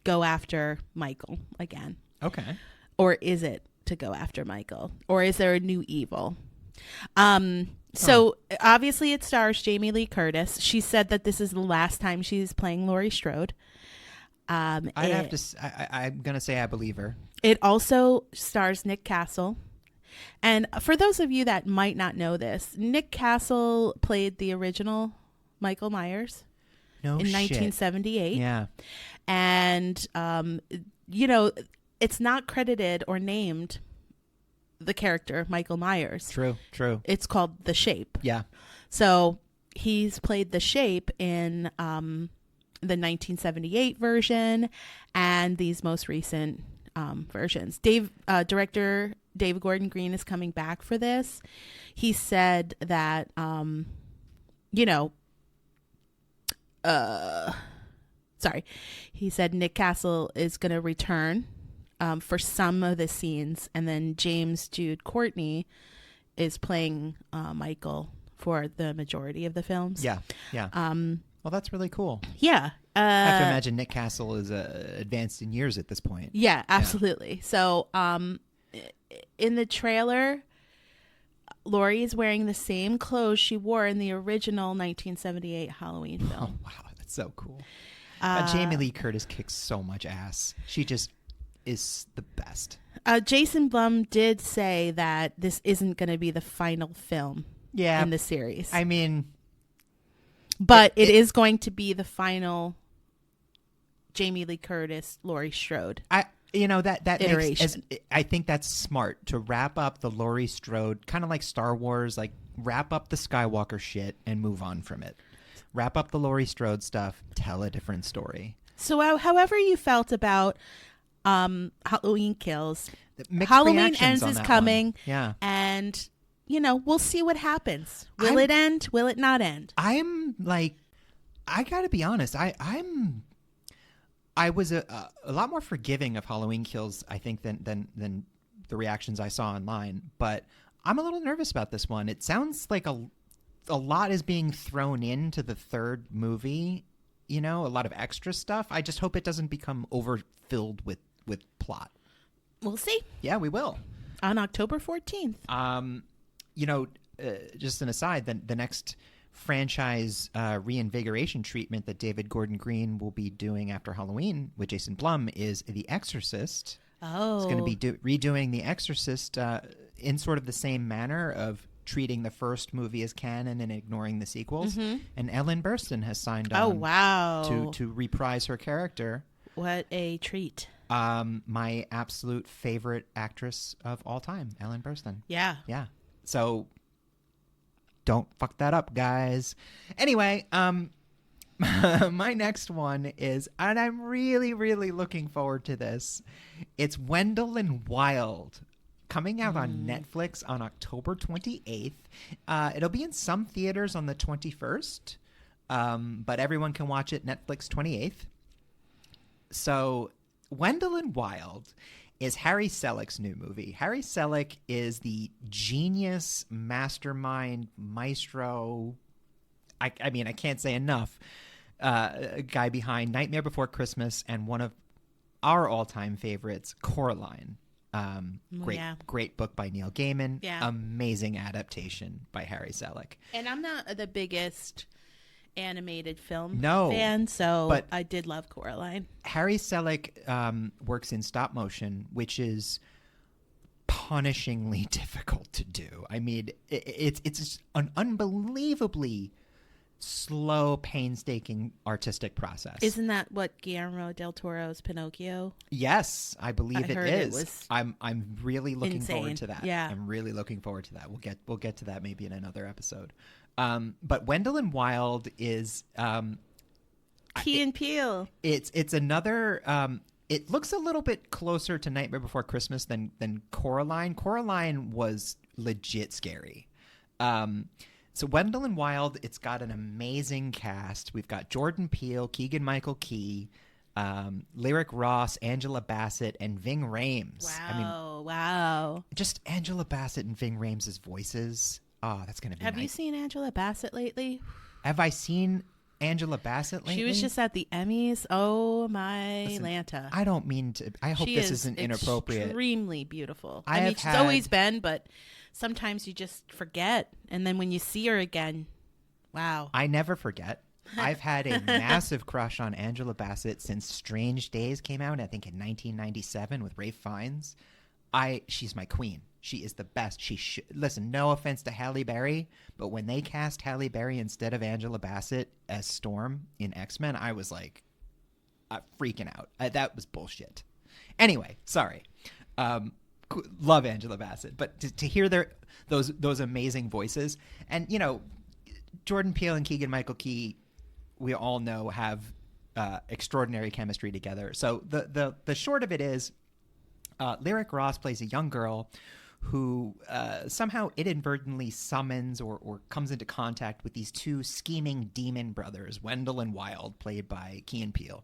Speaker 1: go after Michael again.
Speaker 2: Okay.
Speaker 1: Or is it to go after Michael? Or is there a new evil? So obviously it stars Jamie Lee Curtis. She said that this is the last time she's playing Laurie Strode.
Speaker 2: I'm gonna say I believe her.
Speaker 1: It also stars Nick Castle. And for those of you that might not know this, Nick Castle played the original Michael Myers in 1978.
Speaker 2: Yeah.
Speaker 1: And, it's not credited or named the character Michael Myers.
Speaker 2: True.
Speaker 1: It's called The Shape.
Speaker 2: Yeah.
Speaker 1: So he's played The Shape in the 1978 version and these most recent versions. Director David Gordon Green is coming back for this. He said that, he said Nick Castle is going to return for some of the scenes, and then James Jude Courtney is playing Michael for the majority of the films.
Speaker 2: Yeah. Well, that's really cool.
Speaker 1: Yeah.
Speaker 2: I have to imagine Nick Castle is advanced in years at this point.
Speaker 1: Yeah, absolutely. Yeah. So in the trailer, Laurie is wearing the same clothes she wore in the original 1978 Halloween film.
Speaker 2: Oh, wow. That's so cool. Jamie Lee Curtis kicks so much ass. She just is the best.
Speaker 1: Jason Blum did say that this isn't going to be the final film in the series.
Speaker 2: I mean...
Speaker 1: But it is going to be the final Jamie Lee Curtis, Laurie Strode.
Speaker 2: That
Speaker 1: iteration.
Speaker 2: I think that's smart to wrap up the Laurie Strode, kind of like Star Wars, like wrap up the Skywalker shit and move on from it. Wrap up the Laurie Strode stuff, tell a different story.
Speaker 1: So however you felt about Halloween Kills,
Speaker 2: Mixed
Speaker 1: Halloween Ends is coming.
Speaker 2: One. Yeah.
Speaker 1: And, we'll see what happens. Will it end? Will it not end?
Speaker 2: I'm like, I gotta be honest. I was a lot more forgiving of Halloween Kills, I think, than the reactions I saw online. But I'm a little nervous about this one. It sounds like a lot is being thrown into the third movie. A lot of extra stuff. I just hope it doesn't become overfilled with plot.
Speaker 1: We'll see.
Speaker 2: Yeah, we will.
Speaker 1: On October 14th.
Speaker 2: Just an aside, the next franchise reinvigoration treatment that David Gordon Green will be doing after Halloween with Jason Blum is The Exorcist.
Speaker 1: Oh.
Speaker 2: It's going to be redoing The Exorcist in sort of the same manner of treating the first movie as canon and ignoring the sequels. Mm-hmm. And Ellen Burstyn has signed on to reprise her character.
Speaker 1: What a treat.
Speaker 2: My absolute favorite actress of all time, Ellen Burstyn.
Speaker 1: Yeah.
Speaker 2: Yeah. So don't fuck that up, guys. Anyway, my next one is, and I'm really, really looking forward to this. It's Wendell and Wild, coming out on Netflix on October 28th. It'll be in some theaters on the 21st, but everyone can watch it Netflix 28th. So Wendell and Wild is Harry Selick's new movie. Harry Selick is the genius, mastermind, maestro, I can't say enough, guy behind Nightmare Before Christmas and one of our all-time favorites, Coraline. Great book by Neil Gaiman.
Speaker 1: Yeah.
Speaker 2: Amazing adaptation by Harry Selick.
Speaker 1: And I'm not the biggest animated film
Speaker 2: fan,
Speaker 1: but I did love Coraline.
Speaker 2: Harry Selick works in stop motion, which is punishingly difficult to do. I mean, it's an unbelievably slow, painstaking artistic process.
Speaker 1: Isn't that what Guillermo del Toro's Pinocchio?
Speaker 2: Yes, I believe it is. I'm really looking
Speaker 1: insane.
Speaker 2: forward to that.
Speaker 1: Yeah.
Speaker 2: I'm really looking forward to that. We'll get to that maybe in another episode. But Wendell and Wild is
Speaker 1: Key and Peele.
Speaker 2: It's another. It looks a little bit closer to Nightmare Before Christmas than Coraline. Coraline was legit scary. So Wendell and Wild, it's got an amazing cast. We've got Jordan Peele, Keegan-Michael Key, Lyric Ross, Angela Bassett, and Ving Rhames.
Speaker 1: Wow.
Speaker 2: Just Angela Bassett and Ving Rhames' voices. Oh, that's going to be
Speaker 1: Have you seen Angela Bassett lately?
Speaker 2: Have I seen Angela Bassett lately?
Speaker 1: She was just at the Emmys. Oh, my Lanta.
Speaker 2: I don't mean to. I hope this isn't inappropriate.
Speaker 1: Extremely beautiful.
Speaker 2: She's
Speaker 1: always been, but sometimes you just forget. And then when you see her again, wow.
Speaker 2: I never forget. I've had a massive crush on Angela Bassett since Strange Days came out, I think in 1997 with Ralph Fiennes. She's my queen. She is the best. Listen, no offense to Halle Berry, but when they cast Halle Berry instead of Angela Bassett as Storm in X-Men, I was like freaking out. That was bullshit. Anyway, sorry. Love Angela Bassett, but to hear those amazing voices, and Jordan Peele and Keegan-Michael Key, we all know have extraordinary chemistry together. So the short of it is, Lyric Ross plays a young girl who somehow inadvertently summons or comes into contact with these two scheming demon brothers, Wendell and Wild, played by Key and Peele.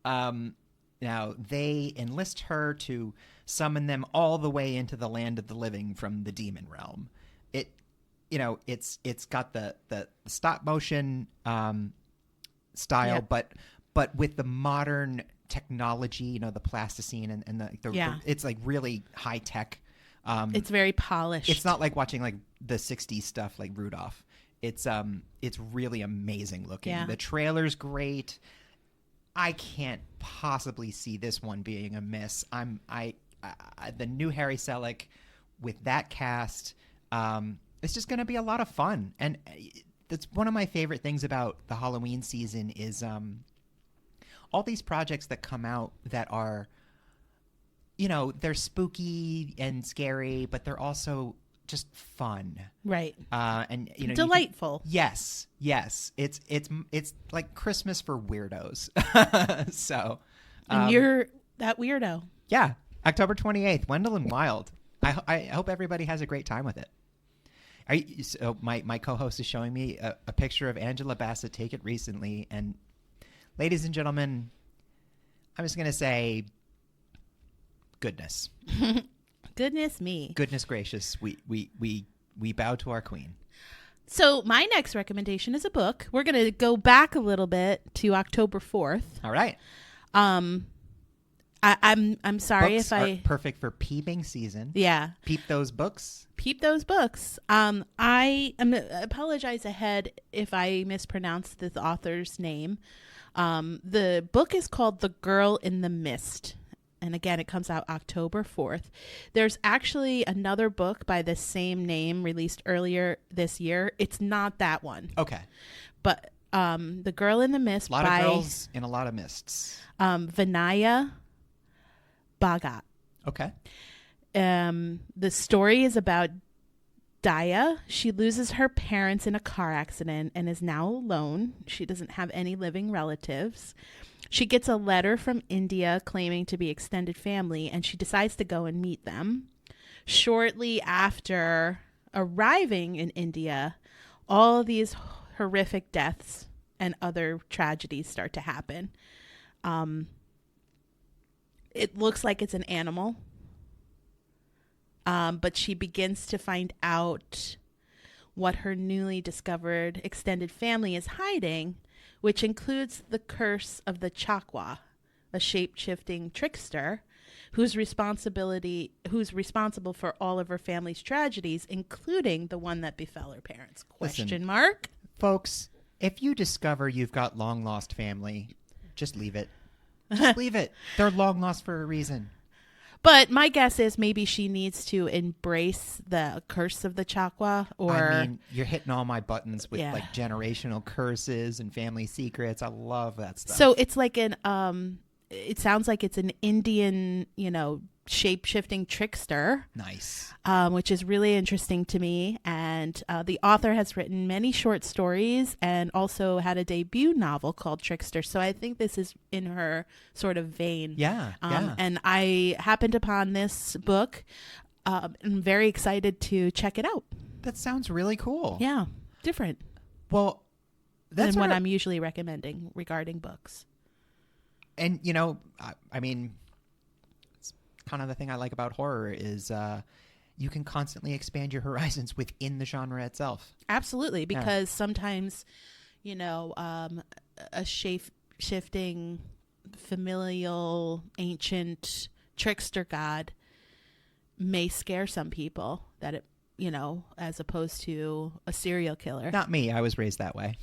Speaker 2: Now, they enlist her to summon them all the way into the land of the living from the demon realm. It's got the stop motion style,
Speaker 1: Yep.
Speaker 2: but with the modern technology, the plasticine and the it's like really high tech.
Speaker 1: It's very polished.
Speaker 2: It's not like watching like the 60s stuff like Rudolph. It's really amazing looking.
Speaker 1: Yeah.
Speaker 2: The trailer's great. I can't possibly see this one being a miss. The new Harry Selick with that cast, it's just going to be a lot of fun. And that's one of my favorite things about the Halloween season is all these projects that come out that are, they're spooky and scary, but they're also just fun,
Speaker 1: right?
Speaker 2: And
Speaker 1: delightful.
Speaker 2: Yes. It's like Christmas for weirdos. So,
Speaker 1: and you're that weirdo.
Speaker 2: Yeah, October 28th, Wendell and Wild. I hope everybody has a great time with it. So my co-host is showing me a picture of Angela Bassett taken recently, and ladies and gentlemen, I'm just gonna say, goodness.
Speaker 1: Goodness me.
Speaker 2: Goodness gracious. We bow to our queen.
Speaker 1: So my next recommendation is a book. We're going to go back a little bit to October 4th.
Speaker 2: All right.
Speaker 1: I'm sorry
Speaker 2: Books
Speaker 1: if I
Speaker 2: are perfect for peeping season.
Speaker 1: Yeah.
Speaker 2: Peep those books.
Speaker 1: Peep those books. I apologize ahead if I mispronounce this author's name. The book is called The Girl in the Mist. And again, it comes out October 4th. There's actually another book by the same name released earlier this year. It's not that one.
Speaker 2: Okay.
Speaker 1: But The Girl in the Mist
Speaker 2: A lot
Speaker 1: by
Speaker 2: of girls in a lot of mists.
Speaker 1: Vinaya Bhagat.
Speaker 2: Okay.
Speaker 1: The story is about Daya. She loses her parents in a car accident and is now alone. She doesn't have any living relatives. She gets a letter from India claiming to be extended family, and she decides to go and meet them. Shortly after arriving in India, all these horrific deaths and other tragedies start to happen. It looks like it's an animal, but she begins to find out what her newly discovered extended family is hiding, which includes the curse of the Chakwa, a shape-shifting trickster who's responsible for all of her family's tragedies, including the one that befell her parents. Question mark?
Speaker 2: Folks, if you discover you've got long-lost family, just leave it. Just leave it. They're long-lost for a reason.
Speaker 1: But my guess is maybe she needs to embrace the curse of the Chakwa, or
Speaker 2: I mean, you're hitting all my buttons with like generational curses and family secrets. I love that stuff.
Speaker 1: So it's like it sounds like it's an Indian, shape-shifting trickster.
Speaker 2: Nice.
Speaker 1: Which is really interesting to me. And the author has written many short stories and also had a debut novel called Trickster. So I think this is in her sort of vein.
Speaker 2: Yeah.
Speaker 1: And I happened upon this book. I'm very excited to check it out.
Speaker 2: That sounds really cool.
Speaker 1: Yeah. Different.
Speaker 2: Well, that's
Speaker 1: what I'm usually recommending regarding books.
Speaker 2: And, I mean, it's kind of the thing I like about horror is you can constantly expand your horizons within the genre itself.
Speaker 1: Absolutely, because sometimes, a shape-shifting, familial, ancient trickster god may scare some people that as opposed to a serial killer.
Speaker 2: Not me. I was raised that way.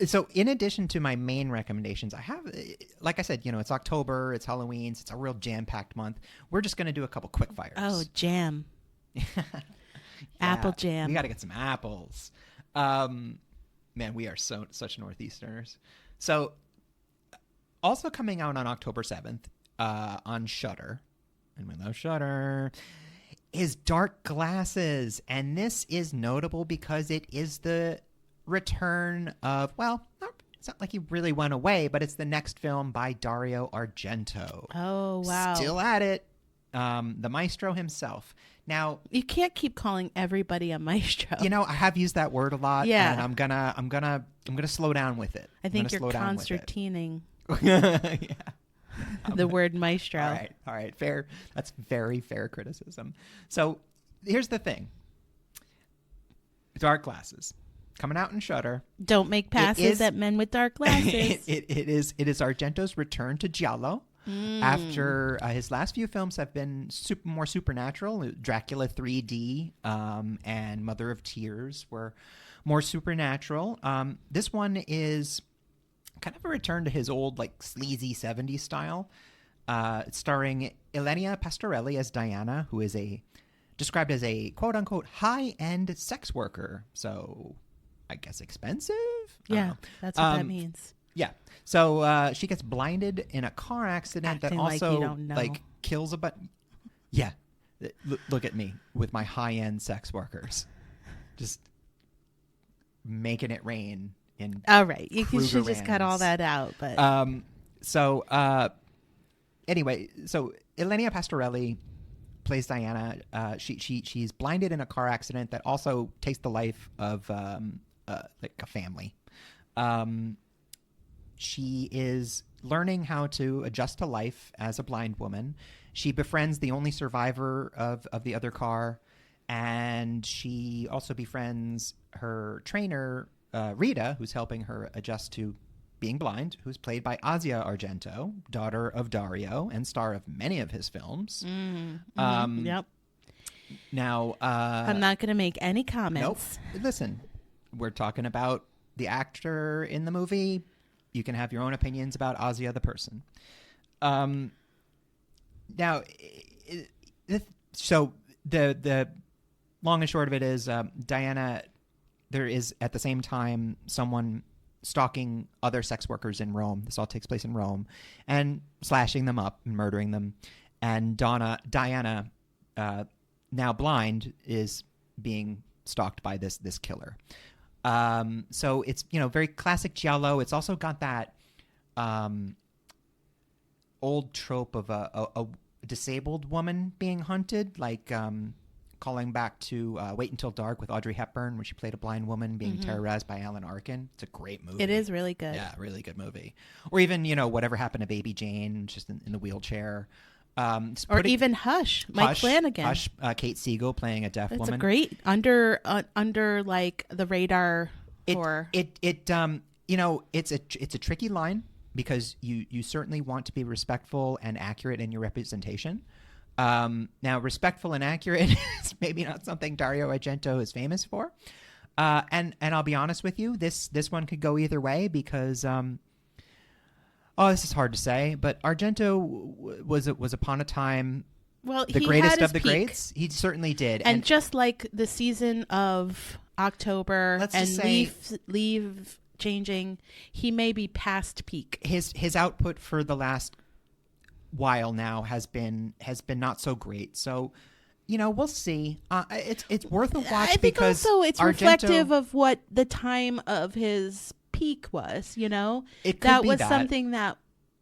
Speaker 2: So in addition to my main recommendations, I have, like I said, it's October, it's Halloween, so it's a real jam-packed month. We're just going to do a couple quick fires.
Speaker 1: Oh, jam. Apple jam.
Speaker 2: We got to get some apples. Man, we are such Northeasterners. So also coming out on October 7th on Shudder, and we love Shudder, is Dark Glasses. And this is notable because it is the return of, it's not like he really went away, but it's the next film by Dario Argento.
Speaker 1: Oh, wow.
Speaker 2: Still at it. The maestro himself. Now,
Speaker 1: you can't keep calling everybody a maestro.
Speaker 2: I have used that word a lot.
Speaker 1: Yeah.
Speaker 2: And I'm gonna slow down with it.
Speaker 1: I think you're concertining
Speaker 2: yeah.
Speaker 1: the word maestro.
Speaker 2: All right. Fair. That's very fair criticism. So here's the thing. Dark Glasses. Coming out in Shudder.
Speaker 1: Don't make passes at men with dark glasses.
Speaker 2: It is Argento's return to giallo. After his last few films have been more supernatural. Dracula 3D and Mother of Tears were more supernatural. This one is kind of a return to his old sleazy 70s style, starring Elenia Pastorelli as Diana, who is described as a quote-unquote high-end sex worker. So I guess expensive?
Speaker 1: Yeah, that's what that means.
Speaker 2: Yeah. So she gets blinded in a car accident
Speaker 1: Acting
Speaker 2: that also
Speaker 1: like you don't know.
Speaker 2: kills a but. Yeah. Look at me with my high-end sex workers. Just making it rain in
Speaker 1: all right. You should just
Speaker 2: Krugerrands.
Speaker 1: cut all that out, but
Speaker 2: anyway, so Elenia Pastorelli plays Diana. She's blinded in a car accident that also takes the life of a family. She is learning how to adjust to life as a blind woman. She befriends the only survivor of the other car, and she also befriends her trainer, Rita, who's helping her adjust to being blind, who's played by Asia Argento, daughter of Dario and star of many of his films.
Speaker 1: Yep.
Speaker 2: Now,
Speaker 1: I'm not going to make any comments.
Speaker 2: Nope. Listen, we're talking about the actor in the movie. You can have your own opinions about Asia the person. Now, so the long and short of it is, Diana, there is at the same time someone stalking other sex workers in Rome. This all takes place in Rome, and slashing them up and murdering them. And Diana, now blind, is being stalked by this killer. So it's, very classic giallo. It's also got that old trope of a disabled woman being hunted, calling back to Wait Until Dark with Audrey Hepburn, when she played a blind woman being terrorized by Alan Arkin. It's a great movie.
Speaker 1: It is really good.
Speaker 2: Yeah, really good movie. Or even, Whatever Happened to Baby Jane, just in the wheelchair.
Speaker 1: Even Hush, Mike Flanagan.
Speaker 2: Hush, Kate Siegel playing a deaf woman.
Speaker 1: It's a great under the radar horror.
Speaker 2: It's a tricky line, because you certainly want to be respectful and accurate in your representation. Now, respectful and accurate is maybe not something Dario Argento is famous for. And I'll be honest with you, this one could go either way, because this is hard to say, but Argento was upon a time the greatest of the greats. He certainly did.
Speaker 1: And just like the season of October leave changing, he may be past peak.
Speaker 2: His output for the last while now has been not so great. So, we'll see. It's worth a watch.
Speaker 1: I think
Speaker 2: because
Speaker 1: also it's
Speaker 2: Argento,
Speaker 1: reflective of what the time of his peak was.
Speaker 2: It could
Speaker 1: that
Speaker 2: be
Speaker 1: was
Speaker 2: that.
Speaker 1: something that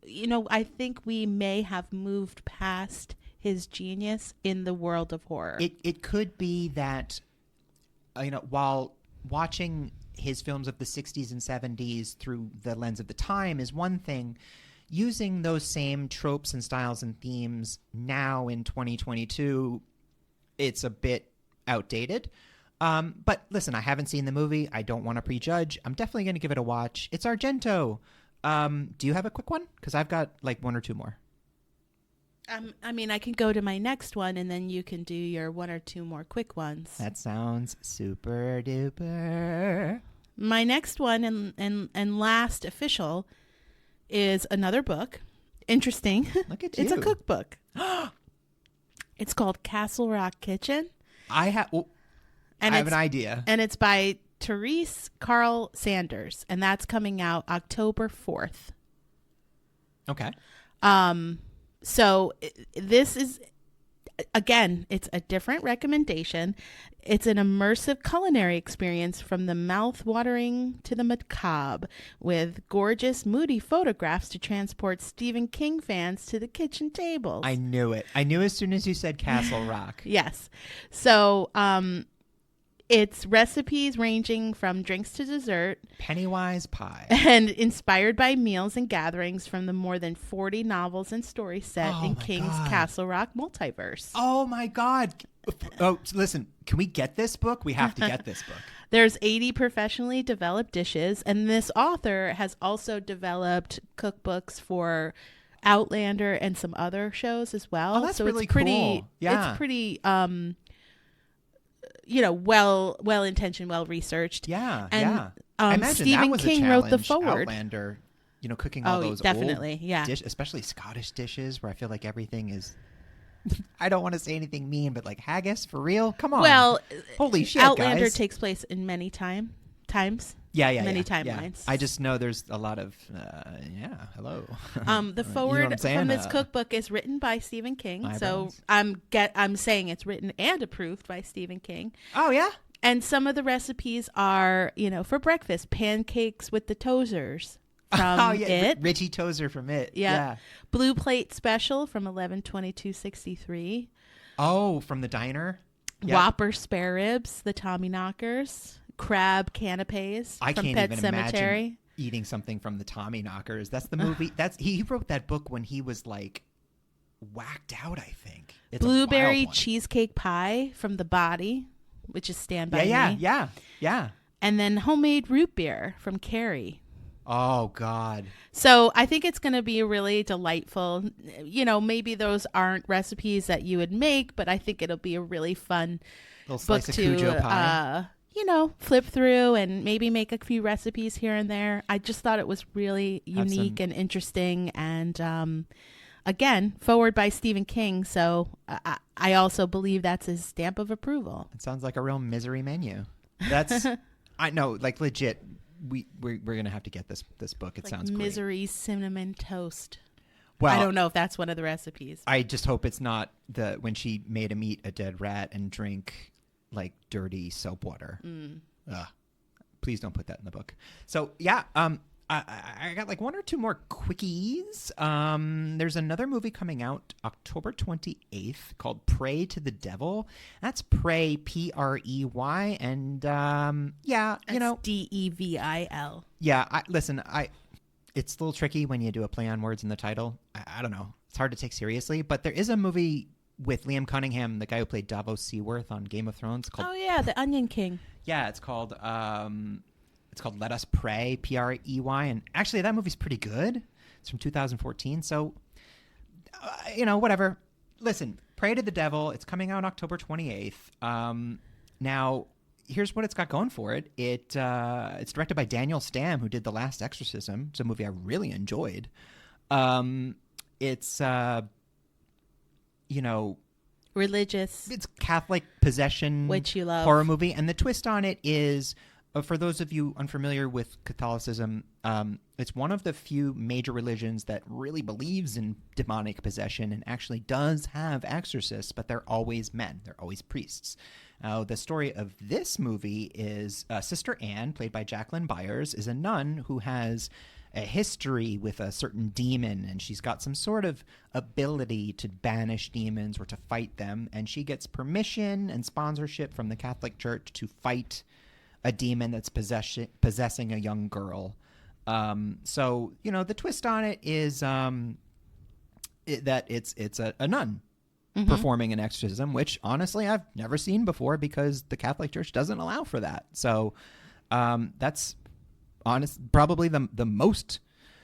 Speaker 1: I think we may have moved past his genius in the world of horror.
Speaker 2: It could be that while watching his films of the 60s and 70s through the lens of the time is one thing, using those same tropes and styles and themes now in 2022, it's a bit outdated. But listen, I haven't seen the movie. I don't want to prejudge. I'm definitely going to give it a watch. It's Argento. Do you have a quick one? Because I've got one or two more.
Speaker 1: I mean, I can go to my next one, and then you can do your one or two more quick ones.
Speaker 2: That sounds super duper.
Speaker 1: My next one and last official is another book. Interesting.
Speaker 2: Look at you.
Speaker 1: It's a cookbook. It's called Castle Rock Kitchen.
Speaker 2: I have an idea.
Speaker 1: And it's by Therese Carl Sanders, and that's coming out October 4th.
Speaker 2: Okay.
Speaker 1: So this is, again, it's a different recommendation. It's an immersive culinary experience from the mouth-watering to the macabre, with gorgeous, moody photographs to transport Stephen King fans to the kitchen tables.
Speaker 2: I knew it. I knew as soon as you said Castle Rock.
Speaker 1: Yes. So it's recipes ranging from drinks to dessert.
Speaker 2: Pennywise pie.
Speaker 1: And inspired by meals and gatherings from the more than 40 novels and stories set in King's Castle Rock multiverse.
Speaker 2: Oh, my God. Oh, listen, can we get this book? We have to get this book.
Speaker 1: There's 80 professionally developed dishes, and this author has also developed cookbooks for Outlander and some other shows as well.
Speaker 2: Oh, that's
Speaker 1: so
Speaker 2: really
Speaker 1: it's pretty,
Speaker 2: cool. Yeah.
Speaker 1: It's pretty, well intentioned, well researched.
Speaker 2: Yeah,
Speaker 1: and,
Speaker 2: yeah. I imagine
Speaker 1: Stephen
Speaker 2: that was
Speaker 1: King
Speaker 2: a
Speaker 1: wrote the
Speaker 2: challenge,
Speaker 1: forward.
Speaker 2: Outlander, cooking all those
Speaker 1: definitely,
Speaker 2: old
Speaker 1: yeah.
Speaker 2: especially Scottish dishes where I feel like everything is. I don't want to say anything mean, but like haggis for real. Come on.
Speaker 1: Well,
Speaker 2: holy shit,
Speaker 1: Outlander
Speaker 2: guys.
Speaker 1: takes place in many times. Many timelines.
Speaker 2: Yeah. I just know there's a lot of hello.
Speaker 1: The forward
Speaker 2: saying?
Speaker 1: from this cookbook is written by Stephen King.
Speaker 2: Eyebrows.
Speaker 1: So I'm saying it's written and approved by Stephen King.
Speaker 2: Oh yeah.
Speaker 1: And some of the recipes are, for breakfast, pancakes with the Tozers from It.
Speaker 2: Richie Tozer from It.
Speaker 1: Yeah. Blue Plate Special from 11/22/63.
Speaker 2: Oh, from the diner. Yep.
Speaker 1: Whopper Spare Ribs, the Tommy Knockers. Crab Canapes
Speaker 2: I
Speaker 1: from
Speaker 2: can't
Speaker 1: Pet
Speaker 2: even
Speaker 1: Cemetery.
Speaker 2: imagine eating something from the Tommy Knockers. That's the movie. He wrote that book when he was like whacked out, I think. It's
Speaker 1: Blueberry
Speaker 2: a wild one.
Speaker 1: Cheesecake Pie from The Body, which is Stand By Me.
Speaker 2: Yeah.
Speaker 1: And then homemade root beer from Carrie.
Speaker 2: Oh, God.
Speaker 1: So I think it's going to be really delightful. Maybe those aren't recipes that you would make, but I think it'll be a really fun
Speaker 2: Little
Speaker 1: book
Speaker 2: slice of Cujo pie.
Speaker 1: Flip through and maybe make a few recipes here and there. I just thought it was really unique and interesting. And again, forward by Stephen King. So I also believe that's his stamp of approval.
Speaker 2: It sounds like a real misery menu. That's, I know, like legit. We're gonna have to get this book. It sounds great.
Speaker 1: Misery cinnamon toast.
Speaker 2: Well,
Speaker 1: I don't know if that's one of the recipes.
Speaker 2: I just hope it's not when she made him eat a dead rat and drink like dirty soap water. Please don't put that in the book. So yeah, I got like one or two more quickies. There's another movie coming out October 28th called Pray to the Devil. That's Prey, Prey, and
Speaker 1: That's Devil.
Speaker 2: Yeah, listen, it's a little tricky when you do a play on words in the title. I don't know. It's hard to take seriously, but there is a movie with Liam Cunningham, the guy who played Davos Seaworth on Game of Thrones. Called,
Speaker 1: The Onion King.
Speaker 2: Yeah, it's called Let Us Pray, Prey, and actually that movie's pretty good. It's from 2014, so whatever. Listen, Pray to the Devil. It's coming out October 28th. Now, here's what it's got going for it. It's directed by Daniel Stamm, who did The Last Exorcism. It's a movie I really enjoyed. It's
Speaker 1: religious.
Speaker 2: It's Catholic possession,
Speaker 1: which you love,
Speaker 2: horror movie, and the twist on it is, for those of you unfamiliar with Catholicism, it's one of the few major religions that really believes in demonic possession and actually does have exorcists, but they're always men. They're always priests. Now, the story of this movie is Sister Anne, played by Jacqueline Byers, is a nun who has a history with a certain demon, and she's got some sort of ability to banish demons or to fight them, and she gets permission and sponsorship from the Catholic Church to fight a demon that's possessing a young girl. So, the twist on it is that it's a nun performing an exorcism, which honestly I've never seen before because the Catholic Church doesn't allow for that. So that's probably the most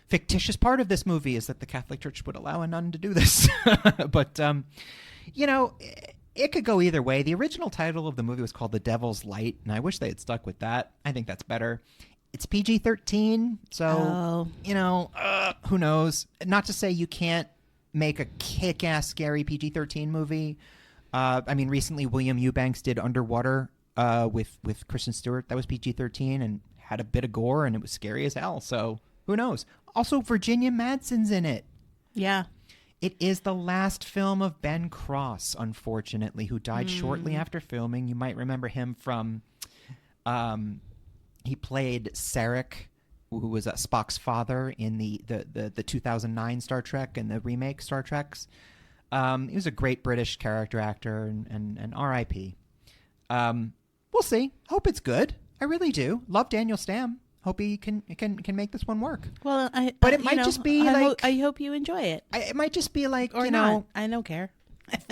Speaker 2: fictitious part of this movie is that the Catholic Church would allow a nun to do this. But, you know, it could go either way. The original title of the movie was called The Devil's Light, and I wish they had stuck with that. I think that's better. It's PG-13, so, you know, who knows? Not to say you can't make a kick-ass, scary PG-13 movie. I mean, recently William Eubanks did Underwater with Kristen Stewart. That was PG-13 and had a bit of gore, and it was scary as hell, so who knows? Also, Virginia Madsen's in it.
Speaker 1: Yeah.
Speaker 2: It is the last film of Ben Cross, unfortunately, who died shortly after filming. You might remember him from... he played Sarek, who was Spock's father in the 2009 Star Trek and the remake Star Treks. He was a great British character actor, and R.I.P. We'll see. Hope it's good. I really do. Love Daniel Stamm. Hope he can make this one work.
Speaker 1: Well,
Speaker 2: but it might just be
Speaker 1: I hope you enjoy it.
Speaker 2: It might just be like,
Speaker 1: or
Speaker 2: you
Speaker 1: not.
Speaker 2: know,
Speaker 1: I don't care.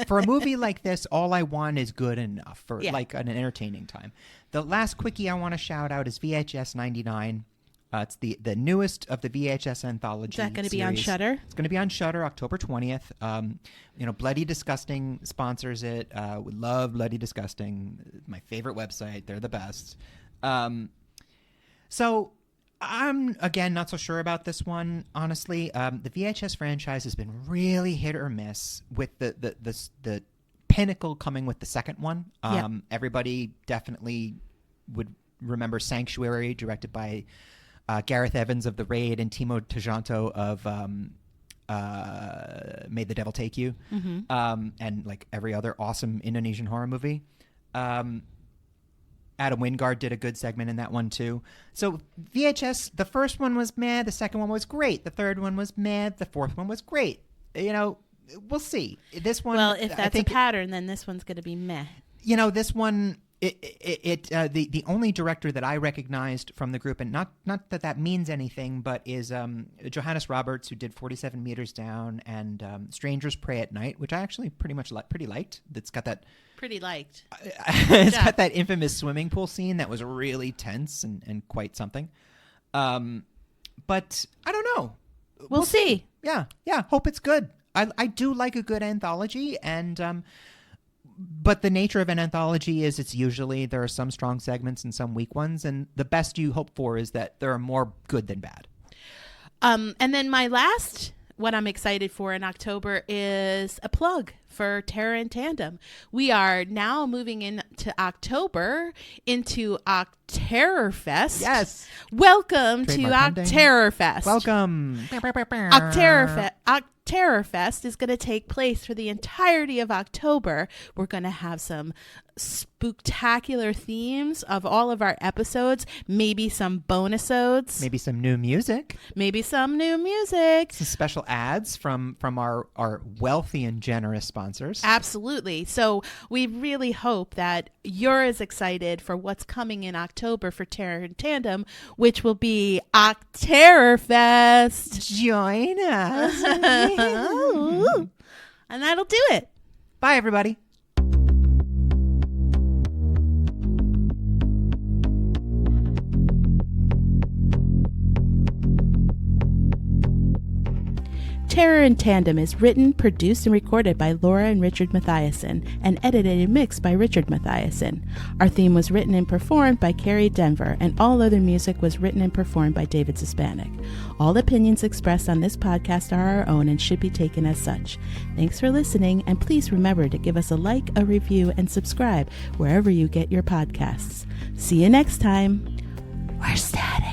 Speaker 2: For a movie like this, all I want is good enough for like an entertaining time. The last quickie I want to shout out is VHS 99. It's the newest of the VHS anthology.
Speaker 1: Is that going to be on
Speaker 2: series.
Speaker 1: Shudder?
Speaker 2: It's going to be on Shudder October 20th. You know, Bloody Disgusting sponsors it. We love Bloody Disgusting. My favorite website. They're the best. So I'm, again, not so sure about this one, honestly. The VHS franchise has been really hit or miss with the pinnacle coming with the second one. Everybody definitely would remember Sanctuary, directed by Gareth Evans of The Raid and Timo Tjahjanto of May the Devil Take You, and like every other awesome Indonesian horror movie. Adam Wingard did a good segment in that one too. So VHS, the first one was meh, the second one was great, the third one was meh, the fourth one was great. You know, we'll see. This one,
Speaker 1: well, if that's a pattern, then this one's going to be meh.
Speaker 2: You know, this one, the only director that I recognized from the group, and not that means anything, but is Johannes Roberts, who did 47 Meters Down and Strangers Pray at Night, which I actually pretty liked. It's got that got that infamous swimming pool scene that was really tense and quite something. But I don't know.
Speaker 1: We'll see.
Speaker 2: Yeah. Hope it's good. I do like a good anthology, and but the nature of an anthology is it's usually there are some strong segments and some weak ones, and the best you hope for is that there are more good than bad.
Speaker 1: And then my last, what I'm excited for in October is a plug for Terror in Tandem. We are now moving into October, into Octerrorfest.
Speaker 2: Yes.
Speaker 1: Welcome
Speaker 2: Trademark
Speaker 1: to Octerrorfest.
Speaker 2: Welcome.
Speaker 1: Octerrorfest is going to take place for the entirety of October. We're going to have some spooktacular themes of all of our episodes, maybe some bonus-odes.
Speaker 2: Maybe some new music.
Speaker 1: Some
Speaker 2: special ads from our wealthy and generous sponsors.
Speaker 1: Absolutely. So we really hope that you're as excited for what's coming in October for Terror in Tandem, which will be Octerrorfest.
Speaker 2: Join us.
Speaker 1: And that'll do it.
Speaker 2: Bye, everybody.
Speaker 1: Terror in Tandem is written, produced, and recorded by Laura and Richard Mathiasen, and edited and mixed by Richard Mathiasen. Our theme was written and performed by Carrie Denver, and all other music was written and performed by David Hispanic. All opinions expressed on this podcast are our own and should be taken as such. Thanks for listening, and please remember to give us a like, a review, and subscribe wherever you get your podcasts. See you next time. We're static.